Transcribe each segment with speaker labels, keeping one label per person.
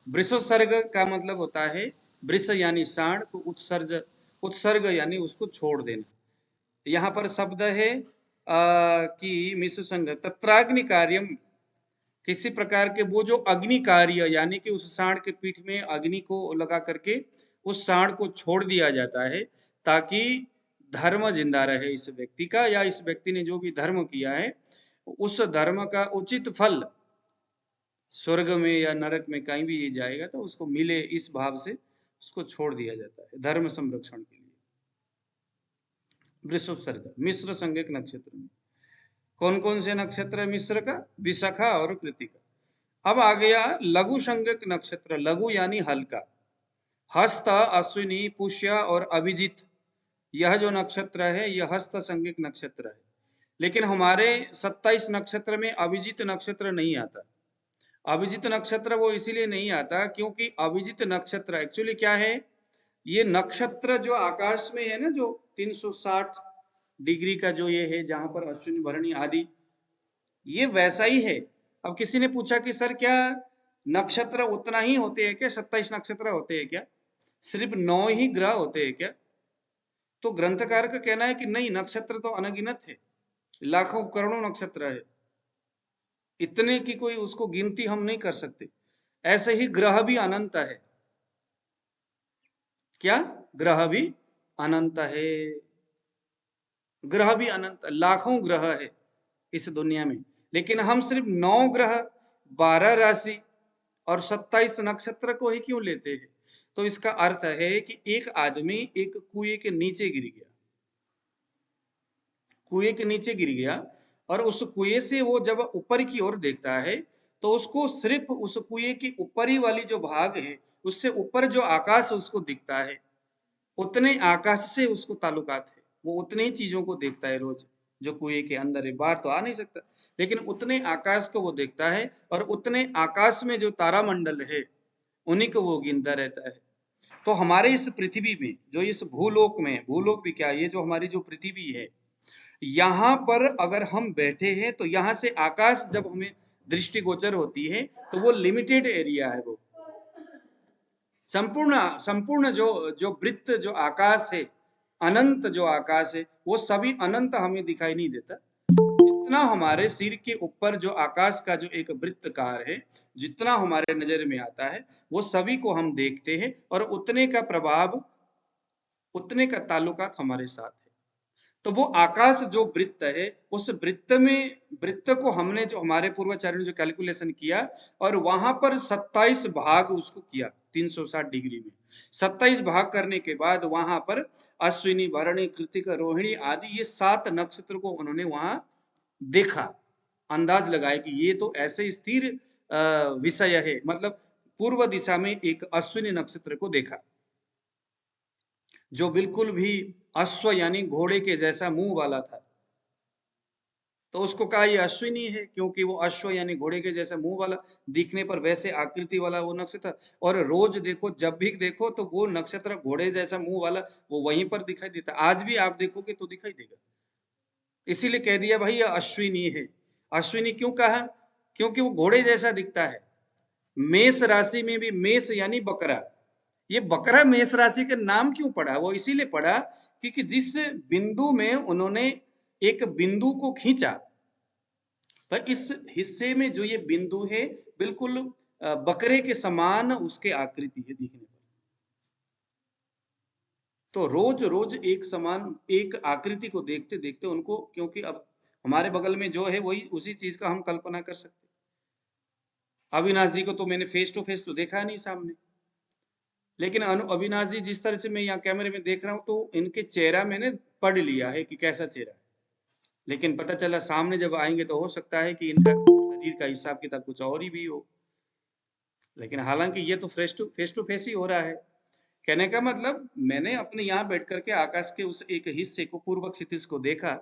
Speaker 1: वृषोत्सर्ग का मतलब होता है वृष यानी सांड को उत्सर्ग, उत्सर्ग यानी उसको छोड़ देना। यहाँ पर शब्द है कि मिश्र संग तत्राग्नि कार्यम, किसी प्रकार के वो जो अग्नि कार्य यानी कि उस सांड के पीठ में अग्नि को लगा करके उस सांड को छोड़ दिया जाता है ताकि धर्म जिंदा रहे इस व्यक्ति का, या इस व्यक्ति ने जो भी धर्म किया है उस धर्म का उचित फल स्वर्ग में या नरक में कहीं भी ये जाएगा तो उसको मिले, इस भाव से उसको छोड़ दिया जाता है धर्म संरक्षण के लिए। वृषोत्सर्ग मिश्र संज्ञक नक्षत्र में कौन कौन से नक्षत्र है मिश्र का? विशाखा और कृतिका। अब आ गया लघु संज्ञक नक्षत्र, लघु यानी हल्का। हस्त, अश्विनी, पुष्य और अभिजित, यह जो नक्षत्र है यह हस्त संज्ञक नक्षत्र है। लेकिन हमारे 27 नक्षत्र में अभिजित नक्षत्र नहीं आता। अभिजित नक्षत्र वो इसीलिए नहीं आता क्योंकि अभिजित नक्षत्र एक्चुअली क्या है, ये नक्षत्र जो आकाश में है ना, जो 360 डिग्री का जो ये है जहां पर अश्विनी भरणी आदि, ये वैसा ही है। अब किसी ने पूछा कि सर क्या नक्षत्र उतना ही होते हैं क्या, 27 नक्षत्र होते हैं क्या, सिर्फ 9 ही ग्रह होते हैं क्या? तो ग्रंथकार का कहना है कि नहीं, नक्षत्र तो अनगिनत है, लाखों करोड़ों नक्षत्र है, इतने की कोई उसको गिनती हम नहीं कर सकते। ऐसे ही ग्रह भी अनंत है। क्या? ग्रह भी अनंत है। ग्रह भी अनंत, लाखों ग्रह है इस दुनिया में, लेकिन हम सिर्फ 9 ग्रह, 12 राशि और 27 नक्षत्र को ही क्यों लेते हैं? तो इसका अर्थ है कि एक आदमी एक कुएं के नीचे गिर गया, कुएं के नीचे गिर गया, और उस कुएं से वो जब ऊपर की ओर देखता है तो उसको सिर्फ उस कुएं की ऊपरी वाली जो भाग है उससे ऊपर जो आकाश उसको दिखता है, उतने आकाश से उसको ताल्लुकात है। वो उतने ही चीजों को देखता है रोज जो कुएं के अंदर है, बाहर तो आ नहीं सकता, लेकिन उतने आकाश को वो देखता है और उतने आकाश में जो तारामंडल है उन्हीं को वो गिनता रहता है। तो हमारे इस पृथ्वी में, जो इस भूलोक में, भूलोक भी क्या, ये जो हमारी जो पृथ्वी है, यहाँ पर अगर हम बैठे हैं तो यहाँ से आकाश जब हमें दृष्टिगोचर होती है तो वो लिमिटेड एरिया है, वो संपूर्ण संपूर्ण जो जो वृत्त जो आकाश है, अनंत जो आकाश है, वो सभी अनंत हमें दिखाई नहीं देता। जितना हमारे सिर के ऊपर जो आकाश का जो एक वृत्तकार है, जितना हमारे नजर में आता है वो सभी को हम देखते हैं, और उतने का प्रभाव, उतने का ताल्लुकात हमारे साथ है। तो वो आकाश जो वृत्त है, उस वृत्त में, वृत्त को हमने जो हमारे पूर्वाचार्यों ने जो कैलकुलेशन किया और वहां पर 27 भाग उसको किया 360 डिग्री में। 27 भाग करने के बाद वहां पर अश्विनी, भरणी, कृतिका, रोहिणी आदि ये 7 नक्षत्र को उन्होंने वहां देखा, अंदाज लगाया कि ये तो ऐसे स्थिर विषय है, मतलब पूर्व दिशा में एक अश्विनी नक्षत्र को देखा जो बिल्कुल भी अश्व यानी घोड़े के जैसा मुंह वाला था। तो उसको कहा ये अश्विनी है क्योंकि वो अश्व यानी घोड़े के जैसा मुंह वाला, दिखने पर वैसे आकृति वाला वो नक्षत्र। और रोज देखो, जब भी देखो तो वो नक्षत्र घोड़े जैसा मुंह वाला वो वहीं पर दिखाई देता, आज भी आप देखोगे तो दिखाई देगा। इसीलिए कह दिया भाई ये अश्विनी है। अश्विनी क्यों कहा? क्योंकि वो घोड़े जैसा दिखता है। मेष राशि में भी, मेष यानी बकरा, ये बकरा मेष राशि का नाम क्यों पड़ा? वो इसीलिए पड़ा क्योंकि जिस बिंदु में उन्होंने एक बिंदु को खींचा, पर इस हिस्से में जो ये बिंदु है बिल्कुल बकरे के समान उसके आकृति है दिखने पर। तो रोज रोज एक समान एक आकृति को देखते देखते उनको, क्योंकि अब हमारे बगल में जो है वही उसी चीज का हम कल्पना कर सकते। अविनाश जी को तो मैंने फेस टू फेस तो देखा नहीं सामने, लेकिन अविनाश जी जिस तरह से मैं यहाँ कैमरे में देख रहा हूँ तो इनके चेहरा मैंने पढ़ लिया है कि कैसा चेहरा है, लेकिन पता चला सामने जब आएंगे तो हो सकता है कि इनका शरीर का हिसाब किताब कुछ और ही भी हो। लेकिन हालांकि ये तो फेस टू फेस ही हो रहा है। कहने का मतलब मैंने अपने यहाँ बैठ करके आकाश के उस एक हिस्से को, पूर्व क्षितिज को देखा,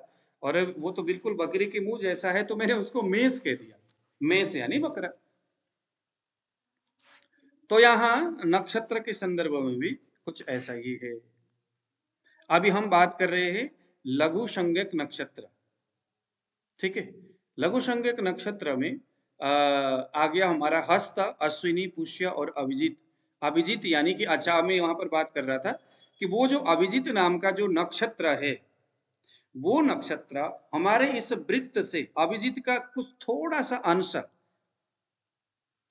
Speaker 1: और वो तो बिल्कुल बकरी के मुंह जैसा है, तो मैंने उसको मेष कह दिया। मेष यानी बकरा। तो यहाँ नक्षत्र के संदर्भ में भी कुछ ऐसा ही है। अभी हम बात कर रहे हैं लघु संज्ञक नक्षत्र, ठीक है। लघु संज्ञक नक्षत्र में आ गया हमारा हस्त, अश्विनी, पुष्य और अभिजीत। अभिजीत यानी कि अच्छा, मैं वहां पर बात कर रहा था कि वो जो अभिजीत नाम का जो नक्षत्र है, वो नक्षत्र हमारे इस वृत्त से अभिजीत का कुछ थोड़ा सा अंश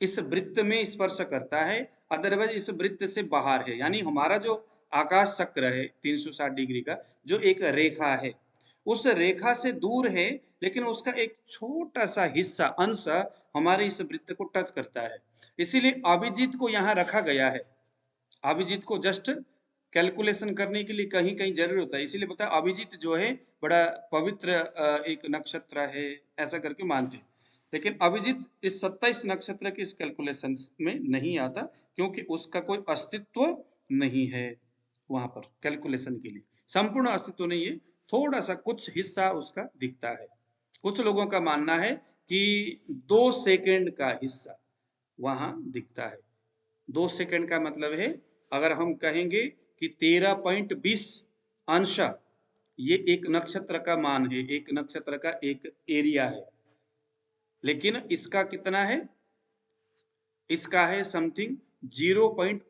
Speaker 1: इस वृत्त में स्पर्श करता है, अदरवाइज इस वृत्त से बाहर है। यानी हमारा जो आकाश चक्र है 360 डिग्री का, जो एक रेखा है, उस रेखा से दूर है, लेकिन उसका एक छोटा सा हिस्सा, अंश हमारे इस वृत्त को टच करता है। इसीलिए अभिजीत को यहाँ रखा गया है। अभिजीत को जस्ट कैलकुलेशन करने के लिए कहीं कहीं जरूर होता है, इसीलिए पता है अभिजीत जो है बड़ा पवित्र एक नक्षत्र है, ऐसा करके मानते हैं। लेकिन अभिजीत इस 27 नक्षत्र के इस कैलकुलेशन में नहीं आता, क्योंकि उसका कोई अस्तित्व नहीं है वहां पर कैलकुलेशन के लिए। संपूर्ण अस्तित्व नहीं है, थोड़ा सा कुछ हिस्सा उसका दिखता है। कुछ लोगों का मानना है कि 2 सेकेंड का हिस्सा वहां दिखता है। 2 सेकेंड का मतलब है, अगर हम कहेंगे कि 13.20 अंश, ये एक नक्षत्र का मान है, एक नक्षत्र का एक एरिया है। लेकिन इसका कितना है, इसका है समथिंग 0 पॉइंट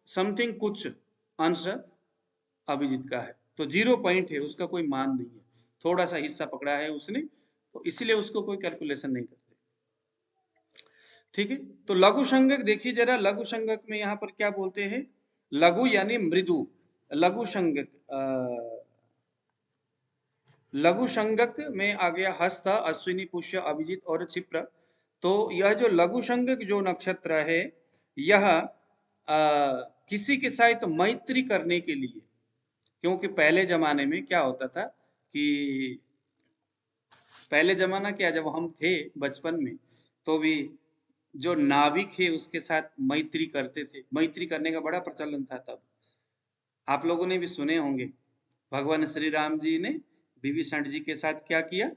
Speaker 1: समथिंग कुछ अंश अभिजीत का है। तो 0 पॉइंट है, उसका कोई मान नहीं है, थोड़ा सा हिस्सा पकड़ा है उसने, तो इसलिए उसको कोई कैलकुलेशन नहीं करते। ठीक है, तो लघु संज्ञक देखिए जरा, लघु संज्ञक में यहाँ पर क्या बोलते हैं, लघु यानी मृदु। लघु संज्ञक लघु संज्ञक में आ गया हस्त, अश्विनी, पुष्य, अभिजीत और क्षिप्र। तो यह जो लघु संज्ञक जो नक्षत्र है, यह किसी के साथ मैत्री करने के लिए, क्योंकि पहले जमाने में क्या होता था कि पहले जमाना क्या, जब हम थे बचपन में, तो भी जो नाविक है उसके साथ मैत्री करते थे। मैत्री करने का बड़ा प्रचलन था तब। आप लोगों ने भी सुने होंगे, भगवान श्री राम जी ने विभीषण जी के साथ क्या किया,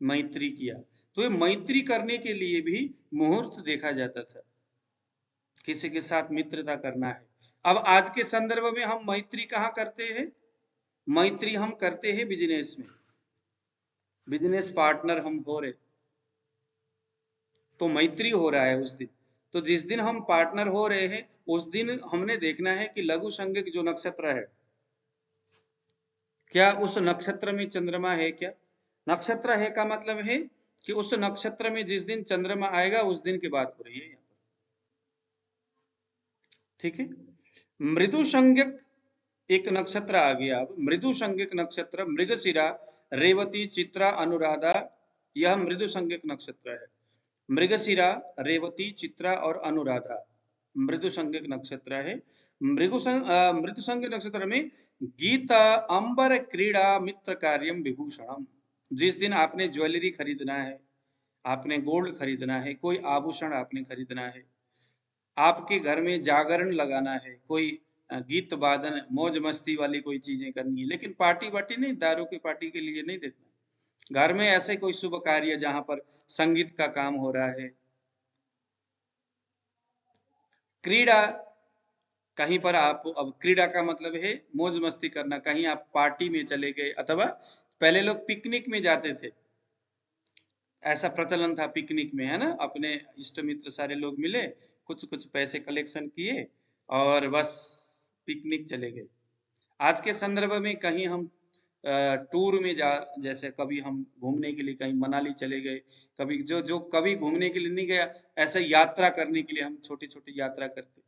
Speaker 1: मैत्री किया। तो ये मैत्री करने के लिए भी मुहूर्त देखा जाता था, किसी के साथ मित्रता करना है। अब आज के संदर्भ में हम मैत्री कहाँ करते हैं, मैत्री हम करते हैं बिजनेस में, बिजनेस पार्टनर हम हो रहे, तो मैत्री हो रहा है उस दिन। तो जिस दिन हम पार्टनर हो रहे हैं, उस दिन हमने देखना है कि लघु संज्ञक जो नक्षत्र है, क्या उस नक्षत्र में चंद्रमा है क्या। नक्षत्र है का मतलब है कि उस नक्षत्र में जिस दिन चंद्रमा आएगा उस दिन की बात हो रही है यहाँ पर। ठीक है, मृदु संज्ञक एक नक्षत्र आ गया। अब मृदु संज्ञक नक्षत्र मृगशिरा, रेवती, चित्रा, अनुराधा, यह मृदु संज्ञक नक्षत्र है। मृगशिरा, रेवती, चित्रा और अनुराधा मृदु संज्ञक नक्षत्र है। मृदु संज्ञक नक्षत्र में गीता, अंबर, क्रीड़ा, मित्र कार्यम, विभूषणम। जिस दिन आपने ज्वेलरी खरीदना है, आपने गोल्ड खरीदना है, कोई आभूषण आपने खरीदना है, आपके घर में जागरण लगाना है, कोई गीत वादन मौज मस्ती वाली कोई चीजें करनी है, लेकिन पार्टी वार्टी नहीं, दारू की पार्टी के लिए नहीं देखना। घर में ऐसे कोई शुभ कार्य जहां पर संगीत का काम हो रहा है। क्रीड़ा, कहीं पर आप, अब क्रीड़ा का मतलब है मौज मस्ती करना, कहीं आप पार्टी में चले गए, अथवा पहले लोग पिकनिक में जाते थे, ऐसा प्रचलन था पिकनिक में, है ना, अपने इष्ट मित्र सारे लोग मिले, कुछ कुछ पैसे कलेक्शन किए और बस पिकनिक चले गए। आज के संदर्भ में कहीं हम टूर में जा, जैसे कभी हम घूमने के लिए कहीं मनाली चले गए, कभी जो जो कभी घूमने के लिए नहीं गया, ऐसे यात्रा करने के लिए हम छोटी छोटी यात्रा करते,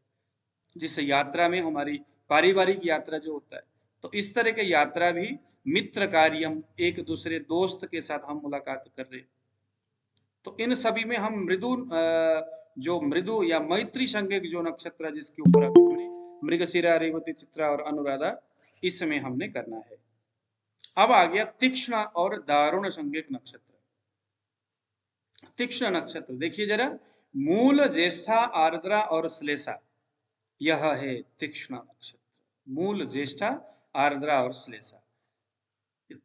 Speaker 1: जिस यात्रा में हमारी पारिवारिक यात्रा जो होता है, तो इस तरह के यात्रा भी मित्र कार्यम, एक दूसरे दोस्त के साथ हम मुलाकात कर रहे। तो इन सभी में हम मृदु जो मृदु या मैत्री संज्ञक जो नक्षत्र जिसके ऊपर हमने मृगशिरा, रेवती, चित्रा और अनुराधा, इसमें हमने करना है। अब आ गया तीक्ष्ण और दारुण संज्ञक नक्षत्र। तीक्ष्ण नक्षत्र देखिए जरा, मूल, ज्येष्ठा, आर्द्रा और श्लेषा, यह है तीक्ष्ण नक्षत्र। मूल, ज्येष्ठा, आर्द्रा और श्लेषा,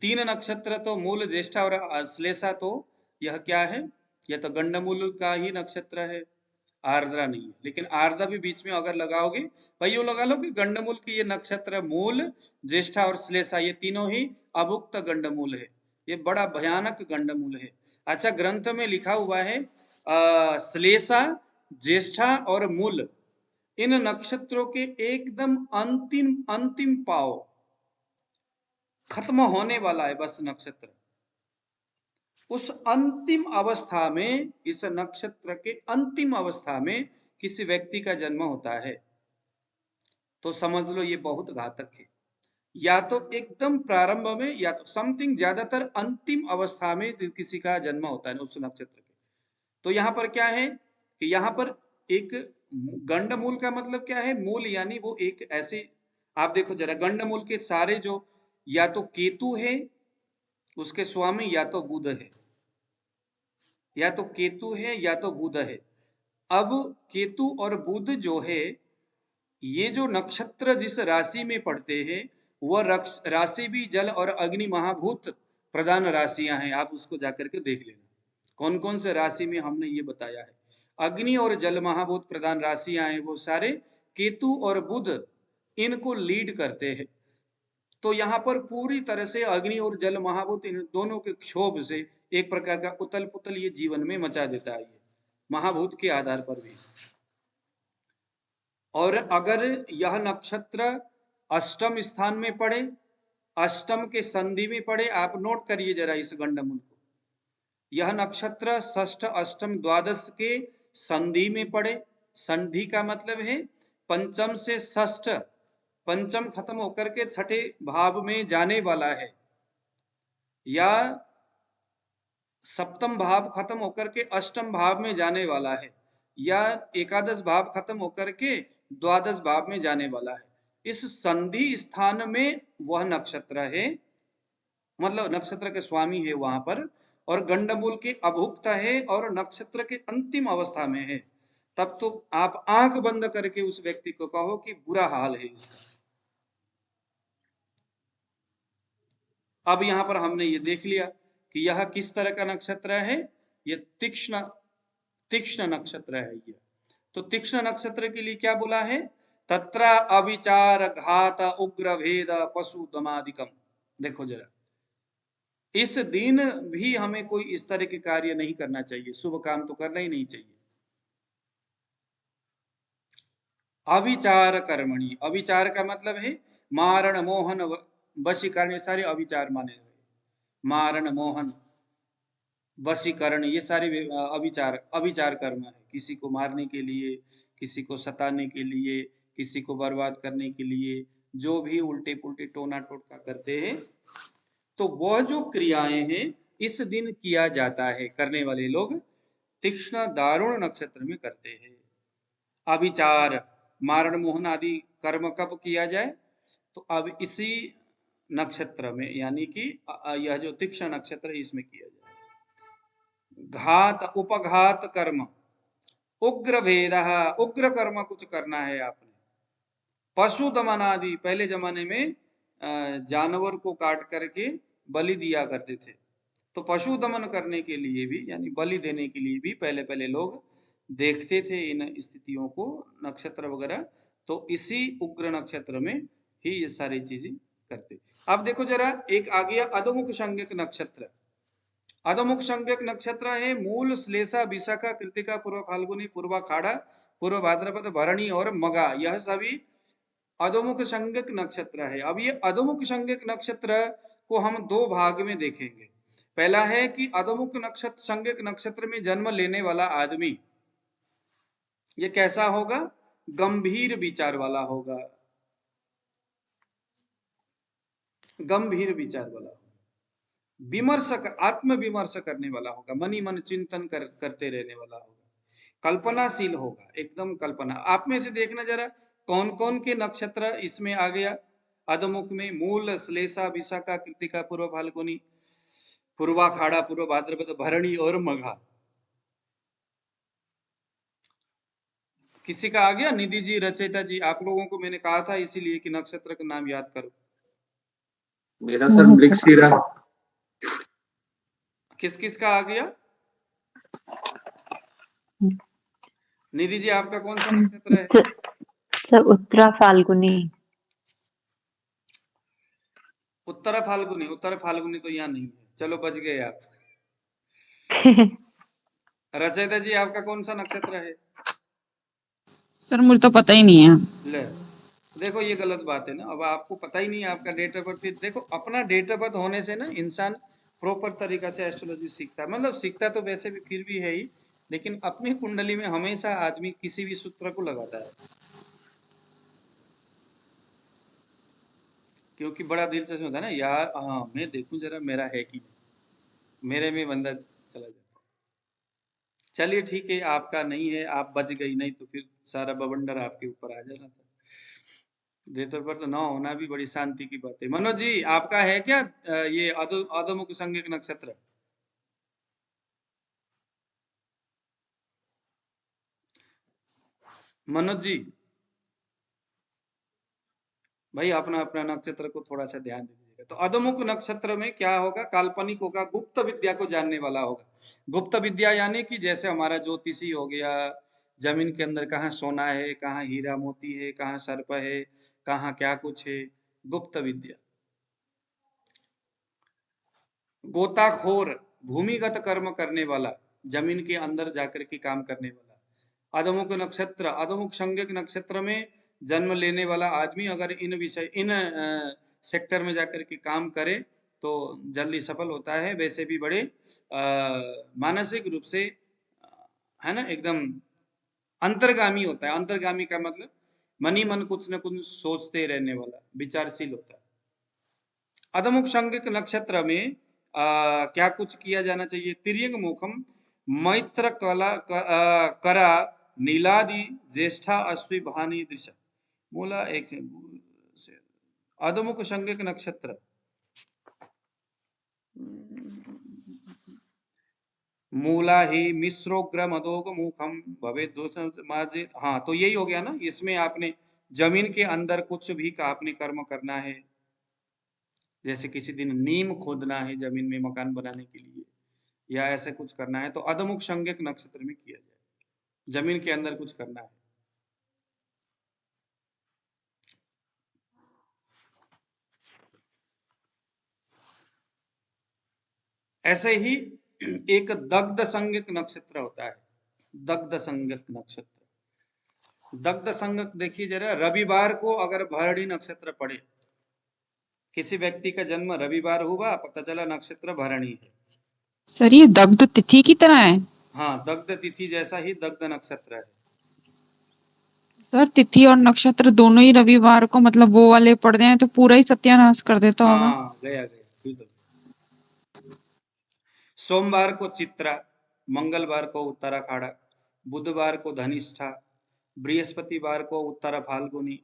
Speaker 1: तीन नक्षत्र। तो मूल, ज्येष्ठा और श्लेषा, तो यह क्या है, यह तो गंडमूल का ही नक्षत्र है, आर्द्रा नहीं है। लेकिन आर्द्रा भी बीच में अगर लगाओगे, भाई यूं लगा लो कि गंडमूल की ये नक्षत्र मूल, ज्येष्ठा और श्लेषा, ये तीनों ही अभुक्त गंडमूल है, ये बड़ा भयानक गंडमूल है। अच्छा, ग्रंथ में लिखा हुआ है श्लेषा, ज्येष्ठा और मूल, इन नक्षत्रों के एकदम अंतिम अंतिम पाव, खत्म होने वाला है बस नक्षत्र, उस अंतिम अवस्था में, इस नक्षत्र के अंतिम अवस्था में किसी व्यक्ति का जन्म होता है, तो समझ लो ये बहुत घातक है। या तो एकदम प्रारंभ में, या तो समथिंग, ज्यादातर अंतिम अवस्था में किसी का जन्म होता है उस नक्षत्र के। तो यहाँ पर क्या है कि यहाँ पर एक गंड मूल का मतलब क्या है? मूल यानी वो एक ऐसे, आप देखो जरा, गंड मूल के सारे जो, या तो केतु है उसके स्वामी, या तो बुध है, या तो केतु है या तो बुध है। अब केतु और बुध जो है, ये जो नक्षत्र जिस राशि में पड़ते हैं, वह राशि भी जल और अग्नि महाभूत प्रधान राशियां हैं। आप उसको जाकर के देख लेना कौन कौन से राशि में हमने ये बताया है। अग्नि और जल महाभूत प्रधान राशियां हैं, वो सारे केतु और बुध इनको लीड करते हैं। तो यहाँ पर पूरी तरह से अग्नि और जल महाभूत, इन दोनों के क्षोभ से एक प्रकार का उतल पुतल ये जीवन में मचा देता है, ये महाभूत के आधार पर भी। और अगर यह नक्षत्र अष्टम स्थान में पड़े, अष्टम के संधि में पड़े, आप नोट करिए जरा इस गंडमूल को, यह नक्षत्र षष्ठ अष्टम द्वादश के संधि में पड़े, संधि का मतलब है पंचम से षष्ठ, पंचम खत्म होकर के छठे भाव में जाने वाला है, या सप्तम भाव खत्म होकर के अष्टम भाव में जाने वाला है, या एकादश भाव खत्म होकर के द्वादश भाव में जाने वाला है। इस संधि स्थान में वह नक्षत्र है, मतलब नक्षत्र के स्वामी है वहां पर, और गंडमूल के अभुक्त है और नक्षत्र के अंतिम अवस्था में है। तब तो आप आंख बंद करके उस व्यक्ति को कहो कि बुरा हाल है इसका। अब यहां पर हमने ये देख लिया कि यह किस तरह का नक्षत्र है। ये तीक्ष्ण नक्षत्र है ये। तो तीक्ष्ण नक्षत्र के लिए क्या बोला है? तत्र अविचार घात उग्र भेद पशु दमादिकम। देखो जरा, इस दिन भी हमें कोई इस तरह के कार्य नहीं करना चाहिए, शुभ काम तो करना ही नहीं चाहिए। अविचार कर्मणि, अविचार का मतलब है मारण मोहन वशीकरण, ये सारे अविचार माने हुए। मारण मोहन वशीकरण, ये सारे अविचार कर्म है। किसी को मारने के लिए, किसी को सताने के लिए, किसी को बर्बाद करने के लिए, जो भी उल्टे पुल्टे टोना टोटका करते हैं, तो वह जो क्रियाएं हैं इस दिन किया जाता है, करने वाले लोग तीक्ष्ण दारुण नक्षत्र में करते हैं। अविचार, मारण मोहन आदि कर्म कब किया जाए? तो अब इसी नक्षत्र में, यानी कि यह जो तीक्ष्ण नक्षत्र है इसमें किया जाए। घात उपघात कर्म, उग्र भेद, उग्र कर्म कुछ करना है आपने। पशु दमन आदि, पहले जमाने में जानवर को काट करके बलि दिया करते थे, तो पशु दमन करने के लिए भी, यानी बलि देने के लिए भी पहले पहले लोग देखते थे इन स्थितियों को, नक्षत्र वगैरह। तो इसी उग्र नक्षत्र में ही ये सारी चीजें करते। अब देखो जरा, एक आ गया अधोमुख संज्ञक नक्षत्र। अधोमुख संज्ञक नक्षत्र है मूल, श्लेषा, विशाखा, कृतिका, पूर्व फाल्गुनी, पूर्वाखाड़ा, पूर्व भाद्रपद, भरणी और मगा, यह सभी अधोमुख संज्ञक नक्षत्र है। अब ये अधोमुख संज्ञक नक्षत्र को हम दो भाग में देखेंगे। पहला है कि अधोमुख नक्षत्र संज्ञक नक्षत्र में जन्म लेने वाला आदमी ये कैसा होगा? गंभीर विचार वाला होगा, गंभीर विचार वाला, विमर्श, आत्म विमर्श करने वाला होगा, मनी मन चिंतन करते रहने वाला होगा, कल्पनाशील होगा, एकदम कल्पना। आप में से देखना जरा कौन कौन के नक्षत्र इसमें आ गया अधोमुख में? मूल, श्लेषा, विशाखा, कृतिका, पूर्व फाल्गुनी, पूर्वाखाड़ा, पूर्व भाद्रपद, भरणी और मघा। किसी का आ गया? निधि जी, रचयिता जी, आप लोगों को मैंने कहा था इसीलिए कि नक्षत्र का नाम याद करो।
Speaker 2: मेरा सर मृगशिरा।
Speaker 1: किस किस का आ गया? निधि जी, आपका कौन सा नक्षत्र है?
Speaker 3: सर उत्तरा फाल्गुनी।
Speaker 1: उत्तर फाल्गुनी, उत्तर फाल्गुनी तो यहाँ नहीं है, चलो बच गए आप। रचयिता जी आपका कौन सा नक्षत्र है?
Speaker 4: सर मुझे तो पता ही नहीं है।
Speaker 1: ले देखो ये गलत बात है ना। अब आपको पता ही नहीं है आपका डेट ऑफ बर्थ, फिर देखो अपना डेट ऑफ बर्थ होने से ना इंसान प्रॉपर तरीका से एस्ट्रोलॉजी सीखता है, मतलब सीखता तो वैसे भी फिर भी है ही, लेकिन अपनी कुंडली में हमेशा आदमी किसी भी सूत्र को लगाता है, क्योंकि बड़ा दिलचस्प होता है ना यार, हाँ मैं देखूं जरा मेरा है कि नहीं, मेरे में बंदा चला जाता है। चलिए ठीक है, आपका नहीं है, आप बच गई, नहीं तो फिर सारा बवंडर आपके ऊपर आ जाना था। डेट ऑफ बर्थ ना होना भी बड़ी शांति की बात है। मनोज जी आपका है क्या ये अधोमुख संज्ञक नक्षत्र? मनोज जी भाई अपना अपना नक्षत्र को थोड़ा सा ध्यान दीजिएगा। तो अधोमुख नक्षत्र में क्या होगा? काल्पनिक होगा, गुप्त विद्या को जानने वाला होगा। गुप्त विद्या यानी कि जैसे हमारा ज्योतिषी हो गया, जमीन के अंदर कहाँ सोना है, कहाँ हीरा मोती है, कहाँ सर्प है, कहाँ क्या कुछ है, गुप्त विद्या। गोताखोर, भूमिगत कर्म करने वाला, जमीन के अंदर जाकर के काम करने वाला। अधोमुख नक्षत्र, अधोमुख संज्ञक नक्षत्र में जन्म लेने वाला आदमी अगर इन सेक्टर में जाकर के काम करे तो जल्दी सफल होता है। वैसे भी बड़े मानसिक रूप से है ना एकदम अंतर्गामी होता है। अंतर्गामी का मतलब मन ही मन कुछ न कुछ सोचते रहने वाला, विचारशील होता है। अधमुख संज्ञक नक्षत्र में क्या कुछ किया जाना चाहिए? तिर्यंग मुखम मैत्र करा नीलादि ज्येष्ठा अश्वि भानी दिशा मूला एक से अधमुख संज्ञक नक्षत्र मूला ही मिश्रोग्र मदोग मुखम भवे दोषमार्जित। हाँ तो यही हो गया ना, इसमें आपने जमीन के अंदर कुछ भी का आपने कर्म करना है, जैसे किसी दिन नीम खोदना है जमीन में मकान बनाने के लिए, या ऐसे कुछ करना है तो अधमुख संज्ञक नक्षत्र में किया जाए, जमीन के अंदर कुछ करना है। ऐसे ही एक दग्ध संज्ञक नक्षत्र होता है। दग्ध संज्ञक नक्षत्र, दग्ध संज्ञक देखिए जरा, रविवार को अगर भरणी नक्षत्र पड़े, किसी व्यक्ति का जन्म रविवार हुआ, पता चला नक्षत्र भरणी है।
Speaker 4: सर ये दग्ध तिथि की तरह है?
Speaker 1: हाँ दग्ध तिथि जैसा ही दग्ध नक्षत्र है।
Speaker 4: सर तिथि और नक्षत्र दोनों ही रविवार को मतलब वो वाले पड़ जाए तो पूरा ही सत्यानाश कर देता होगा।
Speaker 1: हाँ गया गया फिर तो। सोमवार को चित्रा, मंगलवार को उत्तराखाड़ा, बुधवार को धनिष्ठा, बृहस्पतिवार को उत्तरा फाल्गुनी,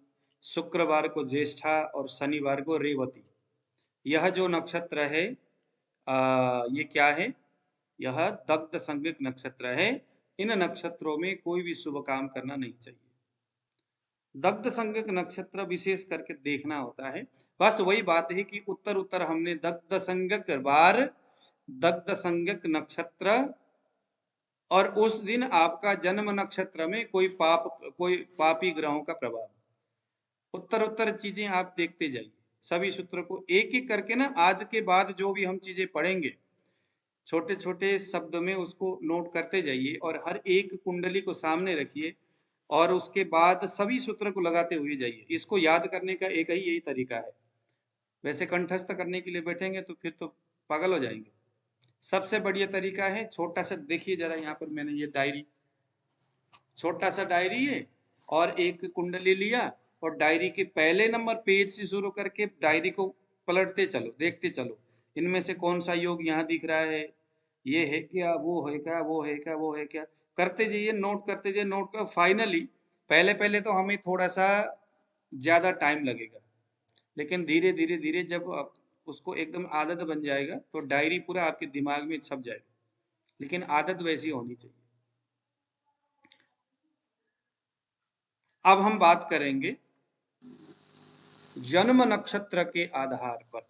Speaker 1: शुक्रवार को ज्येष्ठा और शनिवार को रेवती। यह जो नक्षत्र है ये क्या है? यह दग्ध संज्ञक नक्षत्र है। इन नक्षत्रों में कोई भी शुभ काम करना नहीं चाहिए। दग्ध संज्ञक नक्षत्र विशेष करके देखना होता है। बस वही बात है कि उत्तर उत्तर हमने दग्ध संज्ञक बार, दग्ध संज्ञक नक्षत्र, और उस दिन आपका जन्म नक्षत्र में कोई पापी ग्रहों का प्रभाव, उत्तर उत्तर चीजें आप देखते जाइए। सभी सूत्र को एक एक करके ना, आज के बाद जो भी हम चीजें पढ़ेंगे छोटे छोटे शब्द में उसको नोट करते जाइए और हर एक कुंडली को सामने रखिए और उसके बाद सभी सूत्र को लगाते हुए जाइए। इसको याद करने का एक ही यही तरीका है। वैसे कंठस्थ करने के लिए बैठेंगे तो फिर तो पागल हो जाएंगे। सबसे बढ़िया तरीका है, छोटा सा देखिए जरा, यहाँ पर मैंने ये डायरी, छोटा सा डायरी है और एक कुंडली लिया और डायरी के पहले नंबर पेज से शुरू करके डायरी को पलटते चलो, देखते चलो इनमें से कौन सा योग यहाँ दिख रहा है, ये है क्या, वो है क्या, वो है क्या, वो है क्या, करते जाइए, नोट करते जाइए, नोट कर। फाइनली पहले पहले तो हमें थोड़ा सा ज्यादा टाइम लगेगा, लेकिन धीरे धीरे धीरे जब उसको एकदम आदत बन जाएगा तो डायरी पूरा आपके दिमाग में छप जाएगा। लेकिन आदत वैसी होनी चाहिए। अब हम बात करेंगे जन्म नक्षत्र के आधार पर।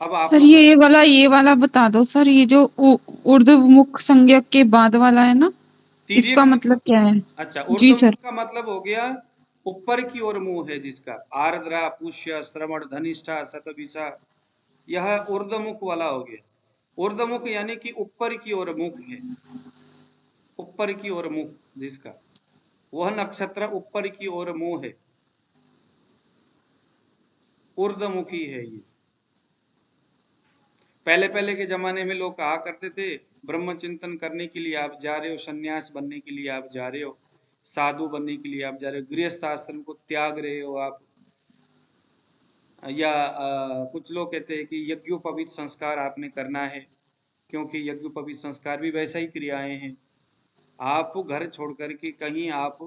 Speaker 1: अब आप
Speaker 4: सर ये वाला बता दो सर, ये जो ऊर्ध्वमुख संज्ञक के बाद वाला है ना, इसका मतलब क्या है?
Speaker 1: अच्छा,
Speaker 4: जी
Speaker 1: ऊर्ध्वमुख
Speaker 4: सर।
Speaker 1: का मतलब हो गया ऊपर की ओर मुंह है जिसका, आर्द्रा, पुष्य, श्रवण, धनिष्ठा, शतभिषा, यह ऊर्ध्वमुख वाला हो गया। ऊर्ध्वमुख यानी कि ऊपर की ओर मुख है। ऊपर की ओर मुख जिसका, वह नक्षत्र ऊपर की ओर मुंह है, ऊर्ध्वमुखी है ये। पहले पहले के जमाने में लोग कहा करते थे ब्रह्म चिंतन करने के लिए आप जा रहे हो, सन्यास बनने के लिए आप जा रहे हो, साधु बनने के लिए आप जा रहे हो, गृहस्थ आश्रम को त्याग रहे हो आप, या कुछ लोग कहते हैं कि यज्ञोपवीत संस्कार आपने करना है, क्योंकि यज्ञोपवीत संस्कार भी वैसा ही क्रियाएं हैं। आप घर छोड़ करके कहीं आप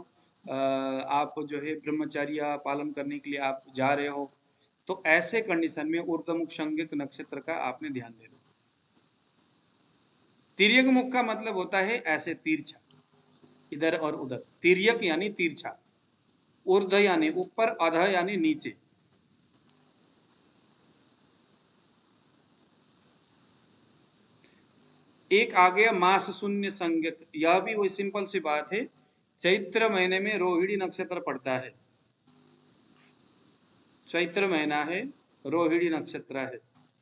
Speaker 1: जो है ब्रह्मचर्य पालन करने के लिए आप जा रहे हो, तो ऐसे कंडीशन में ऊर्ध्वमुख संज्ञक नक्षत्र का आपने ध्यान देना। तिर्यक मुख का मतलब होता है ऐसे तिरछा, इधर और उधर। तिर्यक यानी तिरछा, ऊर्ध यानी ऊपर, अध यानी नीचे। एक आ गया मास शून्य संज्ञक, यह भी वही सिंपल सी बात है। चैत्र महीने में रोहिणी नक्षत्र पड़ता है, चैत्र महीना है, रोहिणी नक्षत्र है,